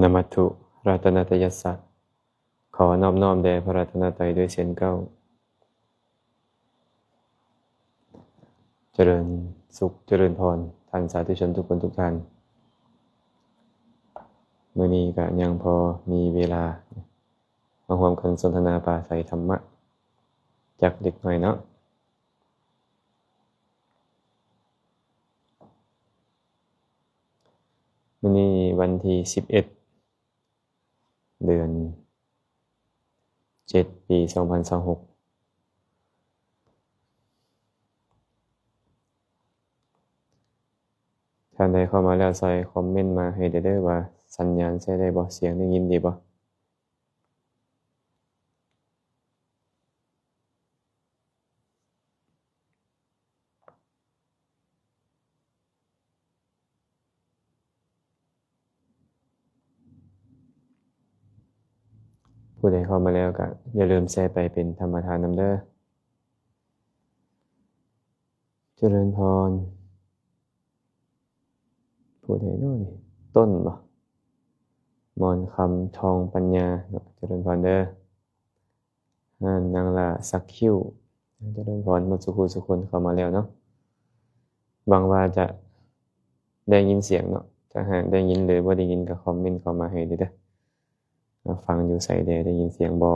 นมัตถุรัตนตยัสสะขอนอบน้อมแด่พระรัตนตรัยด้วยเสียงเก้าเจริญสุขเจริญพรท่านสาธุชนทุกคนทุกท่านมื้อนี้ก็ยังพอมีเวลามาร่วมกันสนทนาปราศัยธรรมะจากเด็กหน่อยเนาะมื้อนี้วันที่11เดือน7ปี2026ท่านใดเข้ามาแล้วใส่คอมเมนต์มาให้เด้อว่าสัญญาณใช้ได้บ่เสียงได้ยินดีบ่ผู้ใดเข้ามาแล้วก็อย่าลืมแชร์ไปเป็นธรรมทานนำเด้อเจริญพรผู้ใดน้อนี่ต้นบ่มอนคำทองปัญญาเจริญพรเด้อนางละสักคิ้วเจริญพรหมดสุขุสุคนเข้ามาแล้วเนาะหวังว่าจะได้ยินเสียงเนาะถ้าหากได้ยินหรือบ่ได้ยินก็คอมเมนต์เข้ามาให้เด้อฟังอยู่ไสใดได้ยินเสียงบ่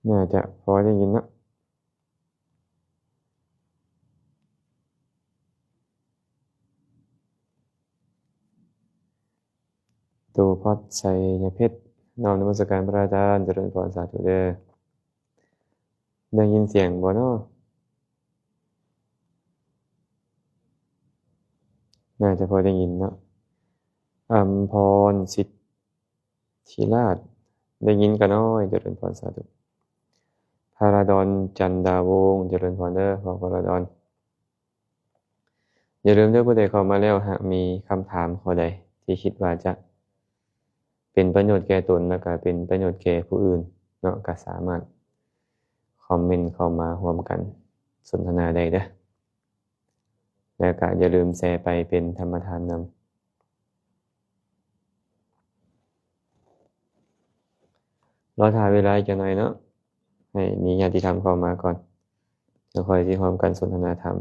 น่าจะพอได้ยินเนาะตูพอดไสยเพชรน้อมนมัสการพระอาจารย์เจริญพรสาธุเด้อได้ยินเสียงบ่เนาะน่าจะพอได้ยินเนาะอัมพรสิทธิราชได้ยินกันน้อยเจริญพรสาธุพาราดอนจันดาวงศ์เจริญพรเด้อขอพาราดอนอย่าลืมเด้อผู้ใดเข้ามาแล้วหากมีคำถามข้อใดที่คิดว่าจะเป็นประโยชน์แก่ตนและก็เป็นประโยชน์แก่ผู้อื่นเนาะก็สามารถคอมเมนต์เข้ามาร่วมกันสนทนาได้เด้อแล้วก็อย่าลืมแชร์ไปเป็นธรรมทานนำรอถ่ายเวลาจักหน่อยเนาะให้มีญาติธรรมเข้ามาก่อนแล้วค่อยสิพร้อมกันสนทนาธรรม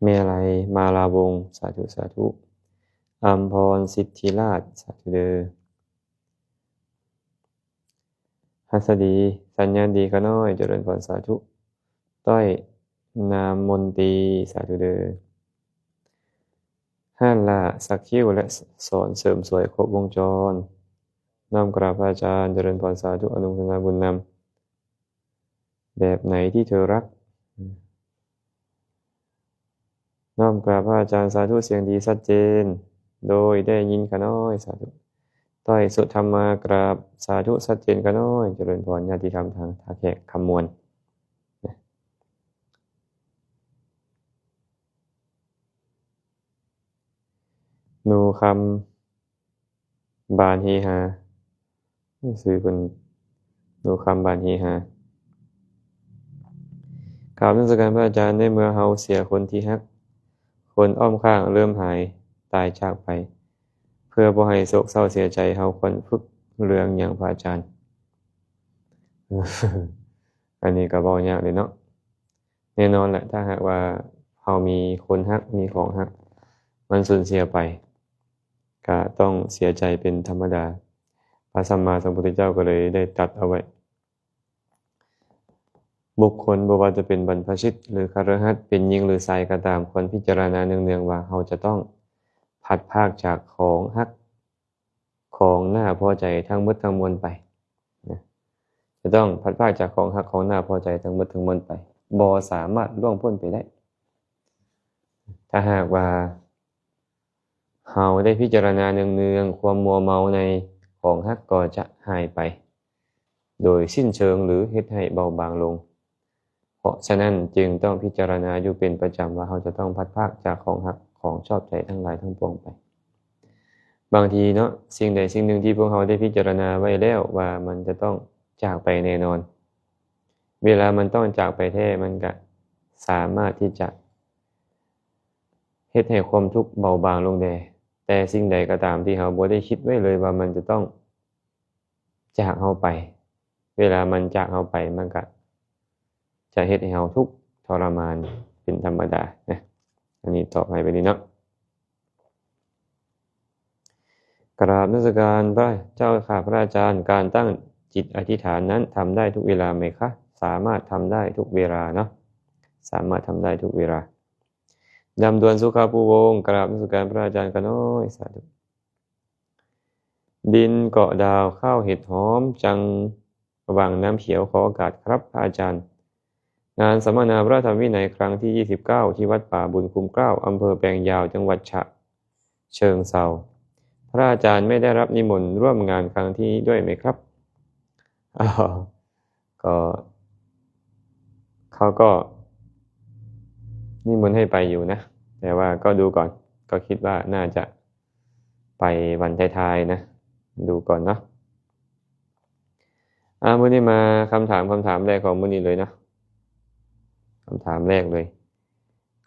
เมลัยมาลาวงศ์สาธุสาธุอัมพรสิทธิราชสาธุเด้อหัสดีสัญญาณดีก็น้อยเจริญพรสาธุต้อยนามมนตรีสาธุเด้อห้านละสักคิ้วและสอนเสริมสวยครบวงจรน้อมกราบพระอาจารย์เจริญพรสาธุอนุโมทนาบุญนำแบบไหนที่เธอรักน้อมกราบพระอาจารย์สาธุเสียงดีชัดเจนโดยได้ยินกันน้อยสาธุต้อยสุธรรมากราบสาธุชัดเจนกันน้อยเจริญพรญาติธรรมทางท่าแขกคำมวลนูคำบานเฮฮาซื้อเป็นนูคำบานเฮฮากราบนมัสการพระอาจารย์ได้เมื่อเฮาเสียคนที่ฮักคนอ้อมข้างเริ่มหายตายจากไปเพื่อบ่ให้โศกเศร้าเสียใจเฮาควรฝึกเรื่องหยังพระอาจารย์ อันนี้ก็เว้ายากเลยเนาะแน่นอนแหละถ้าหากว่าเฮามีคนฮักมีของฮักมันสูญเสียไปก็ต้องเสียใจเป็นธรรมดาพระสัมมาสัมพุทธเจ้าก็เลยได้ตรัสเอาไว้บุคคลบ่ว่าจะเป็นบรรพชิตหรือคฤหัสถ์เป็นหญิงหรือชายก็ตามควรพิจารณาเนืองๆว่าเฮาจะต้องพัดพรากจากของฮักของน่าพอใจทั้งหมดทั้งมวลไปนะจะต้องพัดพรากจากของฮักของน่าพอใจทั้งหมดทั้งมวลไปบ่สามารถล่วงพ้นไปได้ถ้าหากว่า เฮาได้พิจารณาเนืองๆความมัวเมาในของฮักก็จะหายไปโดยสิ้นเชิงหรือเฮ็ดให้เบาบางลงเพราะฉะนั้นจึงต้องพิจารณาอยู่เป็นประจำว่าเราจะต้องพัดพรากจากของฮักของชอบใจทั้งหลายทั้งปวงไปบางทีเนาะสิ่งใดสิ่งหนึ่งที่พวกเราได้พิจารณาไว้แล้วว่ามันจะต้องจากไปแน่นอนเวลามันต้องจากไปแท้มันก็สามารถที่จะเฮ็ดให้ความทุกข์เบาบางลงได้แต่สิ่งใดก็ตามที่เราบ่ได้คิดไว้เลยว่ามันจะต้องจากเราไปเวลามันจากเราไปมันก็จะเฮ็ดให้เราทุกข์ทรมานเป็นธรรมดานะอันนี้ต่อไปนี้เนาะกราบนมัสการพระเจ้าค่ะพระอาจารย์การตั้งจิตอธิษฐานนั้นทำได้ทุกเวลาไหมคะสามารถทำได้ทุกเวลาเนาะสามารถทำได้ทุกเวลาดำดวนสุขาภูวงศ์กราบนมัสการพระอาจารย์กันน้อยสาธุดินเกาะดาวข้าวเห็ดหอมจังวังน้ำเขียวขอโอกาสครับพระอาจารย์งานสัมมนาพระธรรมวินัยครั้งที่29ที่วัดป่าบุญคุ้มเกล้าอำเภอแปลงยาวจังหวัดฉะเชิงเทราพระอาจารย์ไม่ได้รับนิมนต์ร่วมงานครั้งที่ด้วยไหมครับก็เขาก็นิมนต์ให้ไปอยู่นะแต่ว่าก็ดูก่อนก็คิดว่าน่าจะไปวันท้ายๆนะดูก่อนเนาะมื้อนี้มาคำถามแรกของมื้อนี้เลยนะคำถามแรกเลย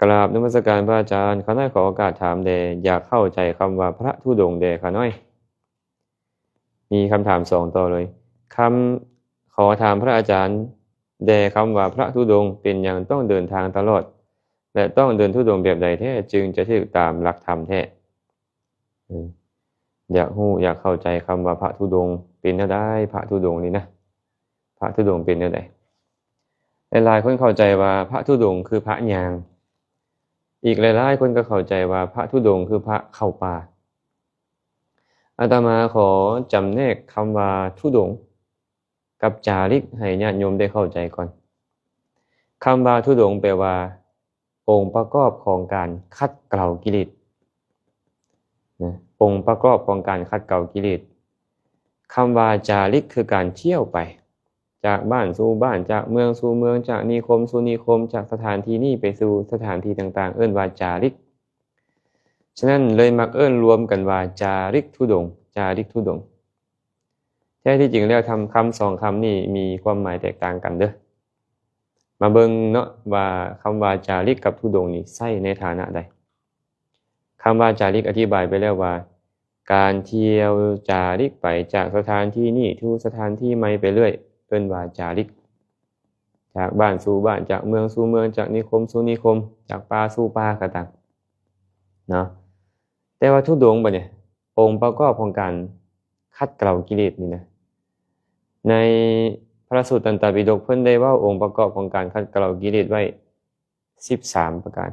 กราบนมัสการพระอาจารย์ข้าน้อยขอโอกาสถามแด่อยากเข้าใจคำว่าพระธุดงค์แด่ข้าน้อยมีคำถาม2ต่อเลยขอถามพระอาจารย์แด่คำว่าพระธุดงค์เป็นอย่างต้องเดินทางตลอดและต้องเดินธุดงค์แบบใดแท้จึงจะถูกตามหลักธรรมแท้อยากรู้อยากเข้าใจคำว่าพระธุดงค์เป็นแนวใดพระธุดงค์นี่นะพระธุดงค์เป็นแนวใดหลายๆคนเข้าใจว่าพระธุดงค์คือพระยางอีกหลายๆคนก็เข้าใจว่าพระธุดงค์คือพระเข้าป่าอาตมาขอจำแนกคำว่าธุดงค์กับจาริกให้ญาติโยมได้เข้าใจก่อนคำว่าธุดงค์แปลว่าองค์ประกอบของการขัดเกลากิเลสนะองค์ประกอบของการขัดเกลากิเลสคำว่าจาริกคือการเที่ยวไปจากบ้านสู่บ้านจากเมืองสู่เมืองจากนิคมสู่นิคมจากสถานที่นี้ไปสู่สถานที่ต่างๆเอิ้นว่าจาริกฉะนั้นเลยมักเอิ้นรวมกันว่าจาริกธุดงค์จาริกธุดงค์แท้ที่จริงแล้วคำ2คำนี้มีความหมายแตกต่างกันเด้อมาเบิ่งเนาะว่าคำว่าจาริกกับธุดงค์นี่ใช้ในฐานะใดคำว่าจาริกอธิบายไปแล้วว่าการเที่ยวจาริกไปจากสถานที่นี้ถึงสถานที่ใหม่ไปเรื่อยเอิ้นว่าจาริกจากบ้านสู่บ้านจากเมืองสู่เมืองจากนิคมสู่นิคมจากป่าสู่ป่าก็ตามเนาะแต่ว่าธุดงค์บัดเนี่ยองค์ประกอบของการขัดเกลากิเลสนี่นะในพระสูตรตันตปิฎกเพิ่นได้เว้าองค์ประกอบของการขัดเกลากิเลสไว้13ประการ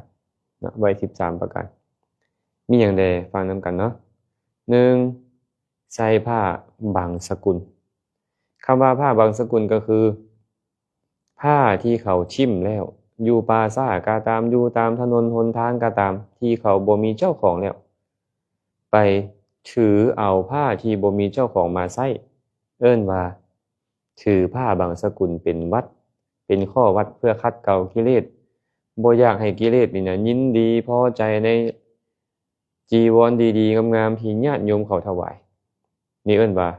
เนาะไว้13ประการมีหยังใดฟังนำกันเนาะ1ใส่ผ้าบางสกุลคำว่าผ้าบางสกุลก็คือผ้าที่เขาชิมแล้วอยู่ป่าช้าก็ตามอยู่ตามถนนหนทางก็ตามที่เขาบ่มีเจ้าของแล้วไปถือเอาผ้าที่บ่มีเจ้าของมาใช้เอิ้นว่าถือผ้าบางสกุลเป็นวัดเป็นข้อวัดเพื่อขัดเกลากิเลสบ่อยากให้กิเลสนี่นะยินดีพอใจในจีวรดีๆงามๆที่ญาติโยมเขาถวายนี่เอิ้นว่า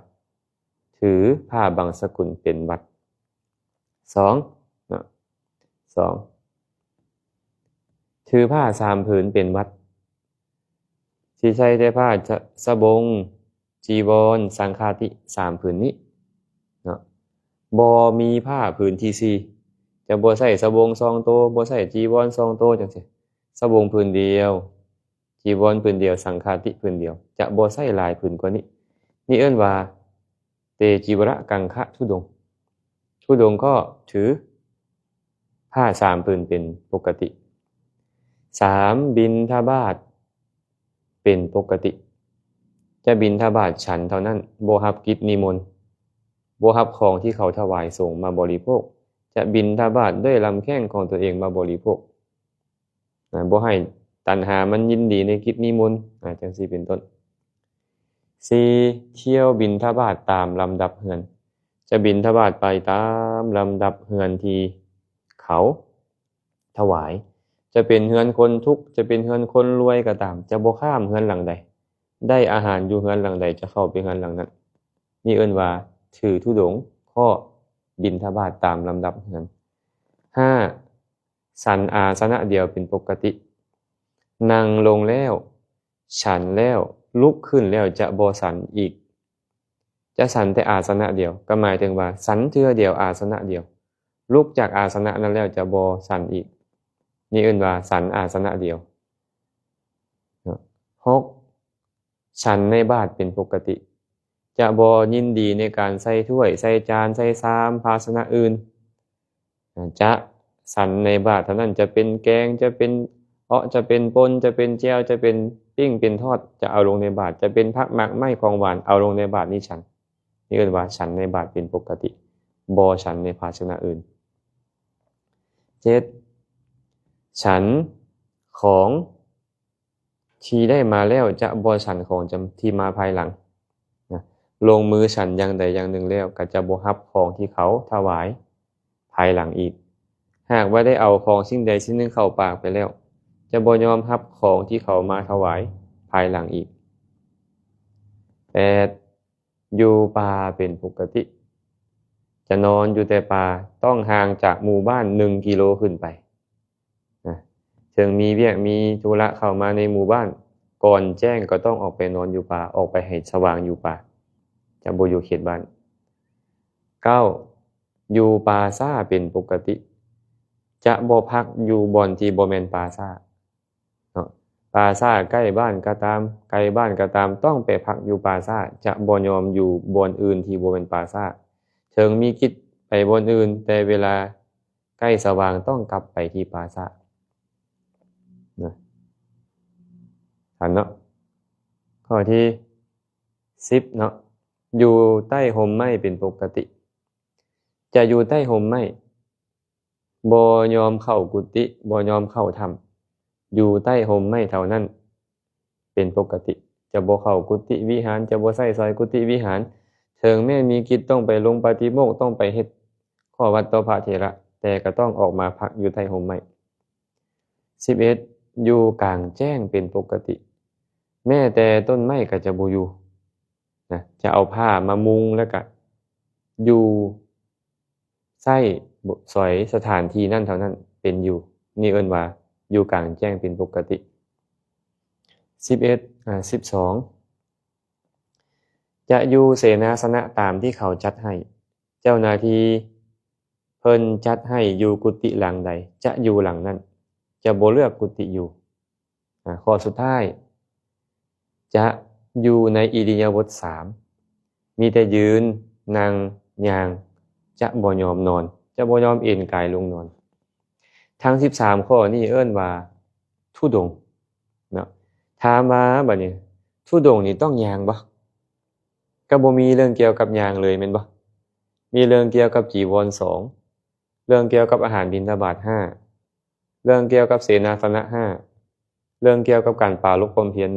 ถือผ้าบางสกุลเป็นวัด2เนาะ2ถือผ้า3ผืนเป็นวัดสิใช้แต่ผ้าสบงจีวรสังฆาติ3ผืนนี้เนาะบ่มีผ้าผืนที่4จะบ่ใช้สบง2โตบ่ใช้จีวร2โตจังซี่สบงผืนเดียวจีวรผืนเดียวสังฆาติผืนเดียวจะบ่ใช้หลายผืนกว่านี้นี่เอิ้นว่าเตจิวรกังคะธุดงค์ธุดงค์ก็ถือผ้า3ผืนเป็นปกติ3บิณฑบาตเป็นปกติจะบิณฑบาตฉันเท่านั้นบ่รับกิจนิมนต์บ่รับของที่เขาถวายสงฆ์มาบริโภคจะบิณฑบาตด้วยลำแข้งของตัวเองมาบริโภคบ่ให้ ตัณหามันยินดีในกิจนิมนต์จังซี่เป็นต้น4เที่ยวบิณฑบาตตามลำดับเรือนจะบิณฑบาตไปตามลำดับเรือนที่เขาถวายจะเป็นเรือนคนทุกข์จะเป็นเรือนคนรวยก็ตามจะบ่ข้ามเรือนหลังใดได้อาหารอยู่เรือนหลังใดจะเข้าไปเรือนหลังนั้นนี่เอิ้นว่าถือธุดงค์ข้อบิณฑบาตตามลำดับเรือน5ฉันอาสนะเดียวเป็นปกตินั่งลงแล้วฉันแล้วลุกขึ้นแล้วจะบ่ฉันอีกจะฉันแต่อาสนะเดียวก็หมายถึงว่าฉันเทื่อเดียวอาสนะเดียวลุกจากอาสนะนั้นแล้วจะบ่ฉันอีกนี่เอิ้นว่าฉันอาสนะเดียว6ฉันในบาตรเป็นปกติจะบ่ยินดีในการใส่ถ้วยใส่จานใส่ชามภาชนะอื่นจะฉันในบาตรเท่านั้นจะเป็นแกงจะเป็นจะเป็นป่นจะเป็นแจ่วจะเป็นปิ้งเป็นทอดจะเอาลงในบาตรจะเป็นผักหมักไม้ของหวานเอาลงในบาตรนี่ฉันนี่เรียกว่าฉันในบาตรเป็นปกติบ่ฉันในภาชนะอื่น7ฉันของที่ได้มาแล้วจะบ่ฉันของที่มาภายหลังนะลงมือฉันอย่างใดอย่างหนึ่งแล้วก็จะบ่รับของที่เขาถวายภายหลังอีกหากว่าได้เอาของสิ่งใดสิ่งหนึ่งเข้าปากไปแล้วจะบ่ยอมรับของที่เขามาถวายภายหลังอีก8อยู่ป่าเป็นปกติจะนอนอยู่แต่ป่าต้องห่างจากหมู่บ้าน1กิโลขึ้นไปนะถึงมีเวียกมีธุระเข้ามาในหมู่บ้านก่อนแจ้งก็ต้องออกไปนอนอยู่ป่าออกไปให้สว่างอยู่ป่าจะบ่อยู่เขตบ้าน9อยู่ป่าซ่าเป็นปกติจะบ่พักอยู่บ่อนที่บ่แม่นป่าซ่าป่าซ่าใกล้บ้านก็ตามไกลบ้านก็ตามต้องไปพักอยู่ป่าซ่าจะบ่ยอมอยู่บ่อนอื่นที่บ่แม่นป่าซ่าถึงมีกิจไปบ่อนอื่นแต่เวลาใกล้สว่างต้องกลับไปที่ป่าซ่านะทันเนาะข้อที่10เนาะอยู่ใต้ห่มไม้เป็นปกติจะอยู่ใต้ห่มไม้บ่ยอมเข้ากุฏิบ่ยอมเข้าถ้ำอยู่ใต้ห่มไม้เท่านั้นเป็นปกติจะบ่เข้ากุฏิวิหารจะบ่ใช้ซอยกุฏิวิหารถึงแม้มีกิจต้องไปลงปาฏิโมกข์ต้องไปเฮ็ดข้อวัดต่อพระเถระแต่ก็ต้องออกมาพักอยู่ใต้ห่มไม้11อยู่กลางแจ้งเป็นปกติแม้แต่ต้นไม้ก็จะบ่อยู่นะจะเอาผ้ามามุงแล้วก็อยู่ใช้สอยสถานที่นั่นเท่านั้นเป็นอยู่นี่เอิ้นว่าอยู่กลางแจ้งเป็นปกติ12จะอยู่เสนาสนะตามที่เขาจัดให้เจ้าหน้าที่เพิ่นจัดให้อยู่กุฏิหลังใดจะอยู่หลังนั้นจะบ่เลือกกุฏิอยู่ข้อสุดท้ายจะอยู่ในอิริยาบถ3มีแต่ยืนนั่งย่างจะบ่ยอมนอนจะบ่ยอมเอนกายลงนอนทั้ง13ข้อนี้เอิ้นว่าธุดงค์เนาะถามว่าบัดนี้ธุดงค์นี่ต้องย่างบ่ก็บ่มีเรื่องเกี่ยวกับย่างเลยแม่นบ่มีเรื่องเกี่ยวกับจีวร2เรื่องเกี่ยวกับอาหารบิณฑบาต5เรื่องเกี่ยวกับเสนาสนะ5เรื่องเกี่ยวกับการปราลบความเพียร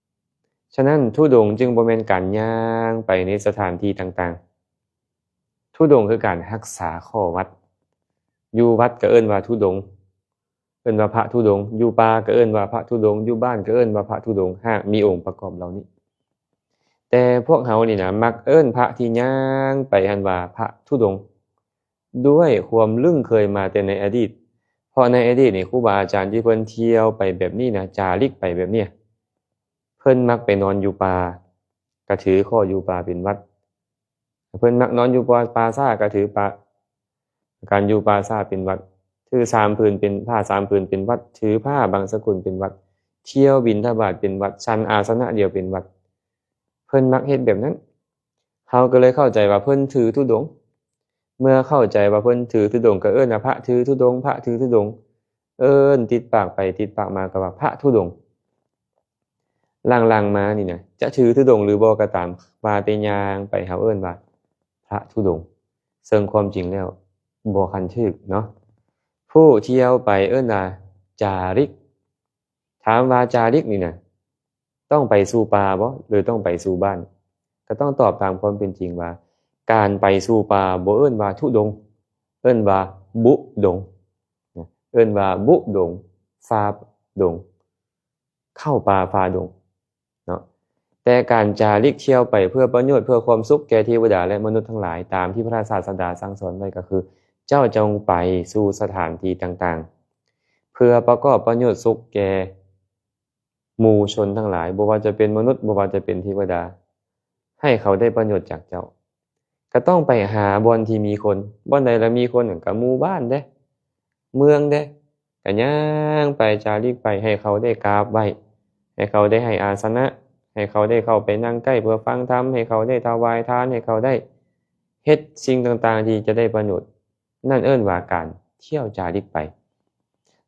1ฉะนั้นธุดงค์จึงบ่แม่นการย่างไปในสถานที่ต่างๆธุดงค์คือการรักษาข้อวัดอยู่วัดก็เอิ้นว่าธุดงค์เอิ้นว่าพระธุดงค์อยู่ป่าก็เอิ้นว่าพระธุดงค์อยู่บ้านก็เอิ้นว่าพระธุดงค์หากมีองค์ประกอบเหล่านี้แต่พวกเฮานี่นะมักเอิ้นพระที่ย่างไปหั่นว่าพระธุดงค์ด้วยความลึ่งเคยมาแต่ในอดีตเพราะในอดีตนี่ครูบาอาจารย์ที่เพิ่นเที่ยวไปแบบนี้นะจาริกไปแบบเนี้ยเพิ่นมักไปนอนอยู่ป่าก็ถือข้ออยู่ป่าเป็นวัดเพิ่นมักนอนอยู่ป่าซ่าก็ถือป่าการอยู่ป่าซ่าเป็นวัดถือ3ผืนเป็นผ้า3ผืนเป็นวัดถือผ้าบางสกุลเป็นวัดเที่ยวบิณฑบาตเป็นวัดฉันอาสนะเดียวเป็นวัดเพิ่นมักเฮ็ดแบบนั้นเฮาก็เลยเข้าใจว่าเพิ่นถือธุดงค์เมื่อเข้าใจว่าเพิ่นถือธุดงค์ก็เอิ้นว่าพระถือธุดงค์พระถือธุดงค์เอิ้นติดปากไปติดปากมาก็ว่าพระธุดงค์ล่างๆมานี่นะจะถือธุดงค์หรือบ่ก็ตามว่าแต่ย่างไปเฮาเอิ้นว่าพระธุดงค์ซึ่งความจริงแล้วบ่คันถึกเนาะผู้เที่ยวไปเอิ้นว่าจาริก ามว่าจาริกนี่นะต้องไปสู่ป่าบ่หรือต้องไปสู่บ้านก็ต้องตอบตามความเป็นจริงว่าการไปสู่ป่าบ่เอิ้นว่าทุดงค์เอิ้นว่าบุดงค์เอิ้นว่าบุดงค์ฝ่าดงเข้าป่าฝ่าดงเนาะแต่การจาริกเที่ยวไปเพื่อประโยชน์เพื่อความสุขแก่เทวดาและมนุษย์ทั้งหลายตามที่พระศาสดาสั่งสอนไว้ก็คือเจ้าจงไปสู่สถานที่ต่างๆเพื่อประกอบประโยชน์สุขแก่หมู่ชนทั้งหลายบ่ว่าจะเป็นมนุษย์บ่ว่าจะเป็นเทวดาให้เขาได้ประโยชน์จากเจ้าก็ต้องไปหาบ่อนที่มีคนบ่อนใดแล้วมีคนก็หมู่บ้านเด้เมืองเด้ก็ย่างไปจาริกไปให้เขาได้กราบไหว้ให้เขาได้ให้อาสนะให้เขาได้เข้าไปนั่งใกล้เพื่อฟังธรรมให้เขาได้ถวายทานให้เขาได้เฮ็ดสิ่งต่างๆที่จะได้ประโยชน์นั่นเอิ้นว่าการเที่ยวจาริกไป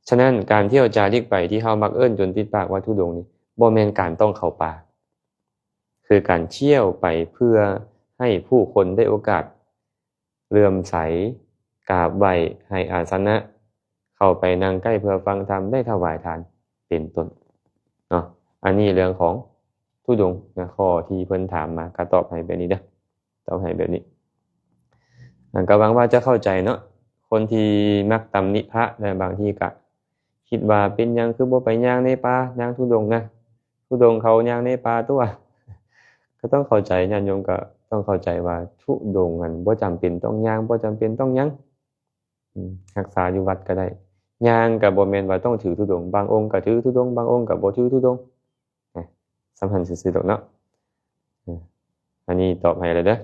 ฉะนั้นการเที่ยวจาริกไปที่เฮามักเอิ้นจนติดปากว่าทุดงค์นี่บ่แม่นการต้องเข้าป่าคือการเที่ยวไปเพื่อให้ผู้คนได้โอกาสเลื่อมใสกราบไหว้ให้อาสนะเข้าไปนั่งใกล้เพื่อฟังธรรมได้ถวายทานเป็นต้นเนาะอันนี้เรื่องของทุดงค์นะข้อที่เพิ่นถามมาก็ตอบให้แบบนี้เด้อตอบให้แบบนี้ก็หวังว่าจะเข้าใจเนาะคนที่มักตำหนิพระแต่บางทีก็คิดว่าเป็นหยังคือบ่ไปย่างในป่าย่างทุดงค์นะทุดงค์เขาย่างในป่าตัวก็ต้องเข้าใจญาติโยมก็ต้องเข้าใจว่าทุดงค์นั้นบ่จำเป็นต้องย่างบ่จำเป็นต้องหยังรักษาอยู่วัดก็ได้ย่างก็บ่แม่นว่าต้องถือทุดงค์บางองค์ก็ถือทุดงค์บางองค์ก็บ่ถือทุดงค์สำคัญซื่อๆดอกเนาะอันนี้ตอบให้แล้วเด้อ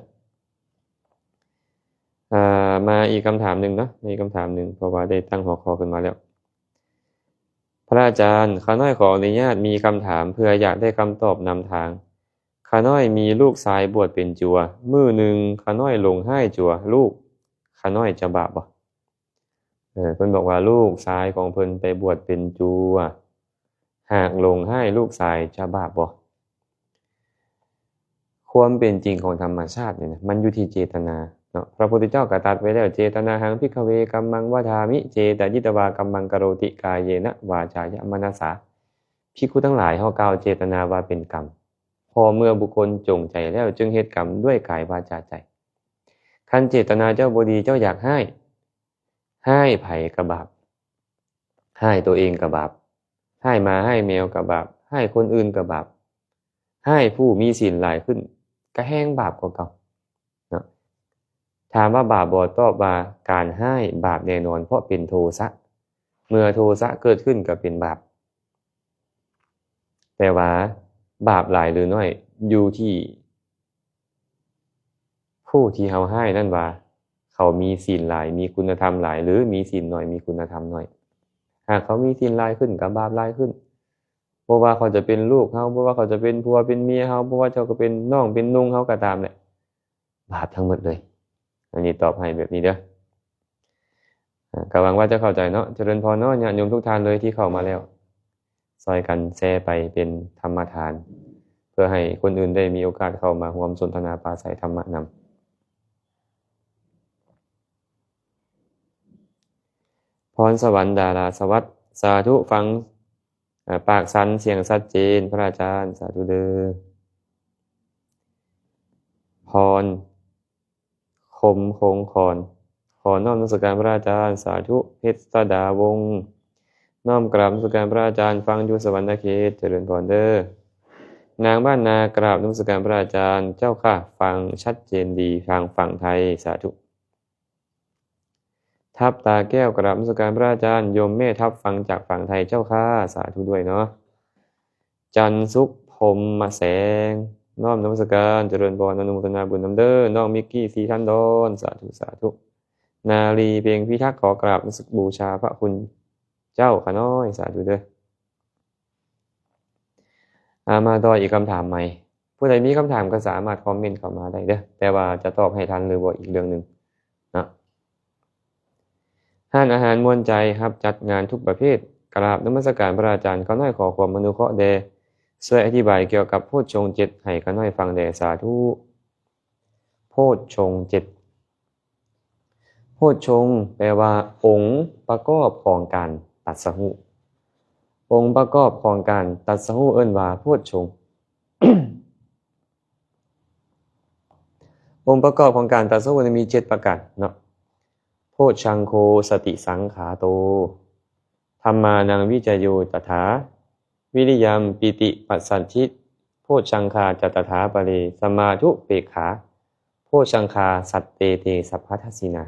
มาอีกคำถามหนึ่งเนาะมีคำถามหนึ่งเพราะว่าได้ตั้งหัวข้อขึ้นมาแล้วพระอาจารย์ข้าน้อยขออนุญาตมีคำถามเพื่ออยากได้คำตอบนำทางข้าน้อยมีลูกชายบวชเป็นจัวมื้อหนึ่งข้าน้อยลงให้จัวลูกข้าน้อยจะบาปบ่เพิ่นบอกว่าลูกชายของเพิ่นไปบวชเป็นจัวหากลงให้ลูกชายจะบาปบ่ความเป็นจริงของธรรมชาติเนี่ยนะมันอยู่ที่เจตนาเนาะพระพุทธเจ้าก็ตรัสไว้แล้วเจตนาหังภิกขเวกัมมังวทามิเจตยิตวากัมมังกโรติกายเยนะวาจายะมนัสสาภิกขุทั้งหลายเฮากล่าวเจตนาว่าเป็นกรรมพอเมื่อบุคคลจงใจแล้วจึงเฮ็ดกรรมด้วยกายวาจาใจคันเจตนาเจ้าบ่ดีเจ้าอยากให้ไผก็บาปให้ตัวเองก็บาปให้หมาให้แมวก็บาปให้คนอื่นก็บาปให้ผู้มีศีลหลายขึ้นก็แห้งบาปกว่าเก่าเนาะถามว่าบาปบ่ตอบว่าการให้บาปแน่นอนเพราะเป็นโทสะเมื่อโทสะเกิดขึ้นก็เป็นบาปแต่ว่าบาปหลายหรือน้อยอยู่ที่ผู้ที่เฮาให้นั่นว่าเขามีศีลหลายมีคุณธรรมหลายหรือมีศีลน้อยมีคุณธรรมน้อยหากเขามีศีลหลายขึ้นก็บาปหลายขึ้นบ่ว่าเขาจะเป็นลูกเฮาบ่ว่าเขาจะเป็นผัวเป็นเมียเฮาบ่ว่าเจ้าก็เป็นน้องเป็นนุ่งเฮาก็ตามแหละบาปทั้งหมดเลยอันนี้ตอบให้แบบนี้เด้อก็หวังว่าจะเข้าใจเนาะเจริญพรเนาะญาติโยมทุกท่านเลยที่เข้ามาแล้วช่วยกันแชร์ไปเป็นธรรมทานเพื่อให้คนอื่นได้มีโอกาสเข้ามาร่วมสนทนาปราศัยธรรมะนำพรสวรรค์ดาราสวัสดิ์สาธุฟังปากสันเสียงชัดเจนพระอาจารย์สาธุเด้อพรคมคงคอนขอน้อมนมัสการพระอาจารย์สาธุเพชรสดาวงศ์น้อมกราบนมัสการพระอาจารย์ฟังอยู่สวรรค์เขตเจริญพรเด้อนางบ้านนากราบนมัสการพระอาจารย์เจ้าค่ะฟังชัดเจนดีทางฝั่งไทยสาธุทับตาแก้วกราบนมัสการพระอาจารย์โยมแม่ทับฟังจากฝั่งไทยเจ้าค่ะสาธุด้วยเนาะจันสุขพรหมแสงน้อมนมัสการเจริญพรอนุโมทนาบุญนำเด้อน้องมิกกี้สีทันดอนสาธุสาธุนาลีเพียงพิทักษ์ขอกราบบูชาพระคุณเจ้าข้าน้อยสาธุเด้อมาต่ออีกคำถามใหม่ผู้ใดมีคำถามก็สามารถคอมเมนต์เข้ามาได้เด้อแต่ว่าจะตอบให้ทันหรือบ่อีกเรื่องหนึ่งนะห้านอาหารมวลใจครับจัดงานทุกประเภทกราบนมัสการพระอาจารย์ข้าน้อยขอความอนุเคราะห์แด่ช่วยอธิบายเกี่ยวกับโพชฌงค์7ให้ข้าน้อยฟังแด่สาธุโพชฌงค์7โพชฌงค์แปลว่าองค์ประกอบของการตรัสรู้ องค์ประกอบของการตรัสรู้เอิ้นว่าโพชฌงค์ องค์ประกอบของการตรัสรู้มี7ประการเนาะโพชฌังโฆสติสังขาโตธัมมานังวิจโยตถาวิริยัมปิติปัสสัทธิโพชฌังคาจตถาปะเรสมาธุเปกขาโพชฌังคาสัตเตเตสัพพทัสสินา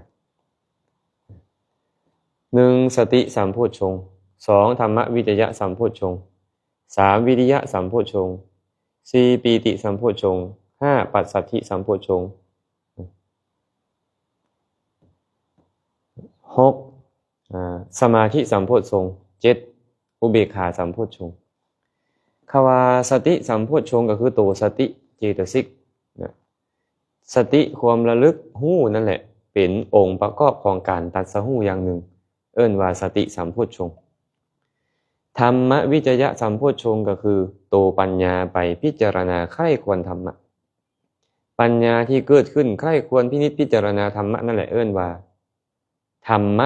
1สติสัมโพชฌงค์2ธรรมวิจยะสัมโพชฌงค์3วิริยะสัมโพชฌงค์4ปีติสัมโพชฌงค์5ปัสสัทธิสัมโพชฌงค์6สมาธิสัมโพชฌงค์7อุเบกขาสัมโพชฌงค์คำว่าสติสัมโพชฌงค์ก็คือตัวสติเจตสิกนะสติความระลึกรู้นั่นแหละเป็นองค์ประกอบของการตรัสรู้อย่างหนึ่งเอิ้นว่าสติสัมโพชฌงค์ธรรมวิจยะสัมโพชฌงค์ก็คือตัวปัญญาไปพิจารณาใคร่ควรธรรมะปัญญาที่เกิดขึ้นใคร่ควรพินิจพิจารณาธรรมะนั่นแหละเอิ้นว่าธรรม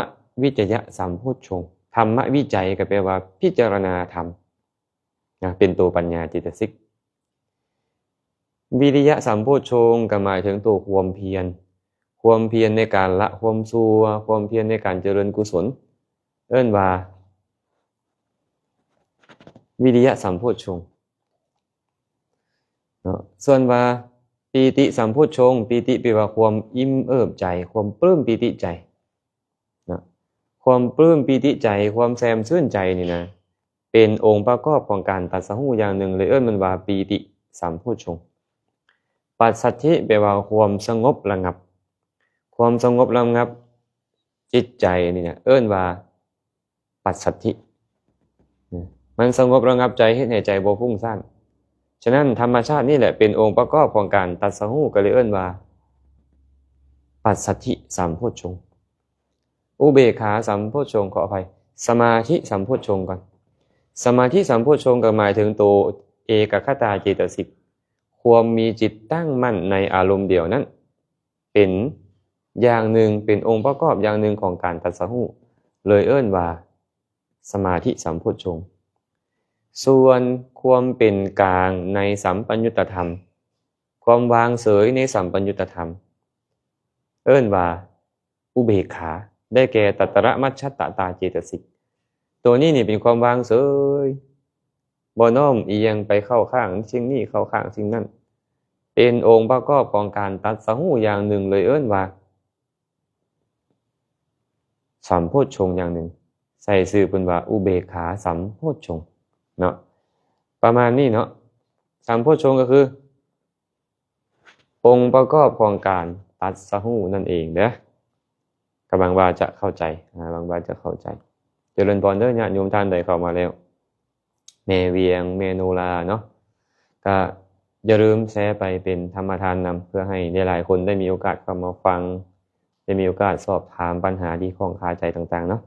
วิจยะสัมโพชฌงค์ธรรมวิจัยก็แปลว่าพิจารณาธรรมเป็นตัวปัญญาเจตสิกวิริยะสัมโพชฌงค์ก็หมายถึงตัวความเพียรในการละความชั่วความเพียรในการเจริญกุศลเอิ้นว่าวิริยะสัมโพชฌงค์เนาะส่วนว่าปีติสัมโพชฌงค์ปีติแปลว่าความอิ่มเอิบใจความปลื้มปีติใจนะความปลื้มปีติใจความแซมชื่นใจนี่นะเป็นองค์ประกอบของการตรัสรู้อย่างหนึ่งเลยเอิ้นมันว่าปีติสัมโพชฌงค์ปัสสัทธิแปลว่าความสงบระงับความสงบระงับจิตใจนี่นะเอิ้นว่าปัสสัทธิมันสงบระงับใจเฮ็ดให้ใจบ่ฟุ้งซ่านฉะนั้นธรรมชาตินี่แหละเป็นองค์ประกอบของการตรัสรู้ก็เลยเอิ้นว่าปัสสัทธิสัมโพชฌงค์อุเบกขาสัมโพชฌงค์ขออภัยสมาธิสัมโพชฌงค์ก่อนสมาธิสัมโพชฌงค์ก็หมายถึงตัวเอกคตาเจตสิกความมีจิตตั้งมั่นในอารมณ์เดียวนั้นเป็นอย่างหนึ่งเป็นองค์ประกอบอย่างหนึ่งของการตรัสรู้เลยเอิ้นว่าสมาธิสัมโพชฌงค์ส่วนความเป็นกลางในสัมปัญญุตธรรมความวางเฉยในสัมปัญญุตธรรมเอิ้นว่าอุเบกขาได้แก่ตัตระมัชฌัตตาเจตสิกตัวนี้นี่เป็นความวางเฉยบ่น้อมเอียงไปเข้าข้างสิ่งนี้เข้าข้างสิ่งนั้นเป็นองค์ประกอบของการตรัสรู้อย่างหนึ่งเลยเอิ้นว่าสัมโพชฌงค์อย่างหนึ่งใส่ชื่อเพิ่นว่าอุเบกขาสัมโพชฌงค์เนาะประมาณนี้เนาะสัมโพชฌงค์ก็คือองค์ประกอบของการตรัสรู้นั่นเองเด้อกำลังว่าจะเข้าใจบางว่าจะเข้าใจเจริญพรเด้อญาติโยมท่านใดเข้ามาแล้วแม่เวียงแม่โนราเนาะก็อย่าลืมแชร์ไปเป็นธรรมทานนำเพื่อให้หลายๆคนได้มีโอกาสเข้ามาฟังได้มีโอกาสสอบถามปัญหาที่ข้องคาใจต่างๆเนาะ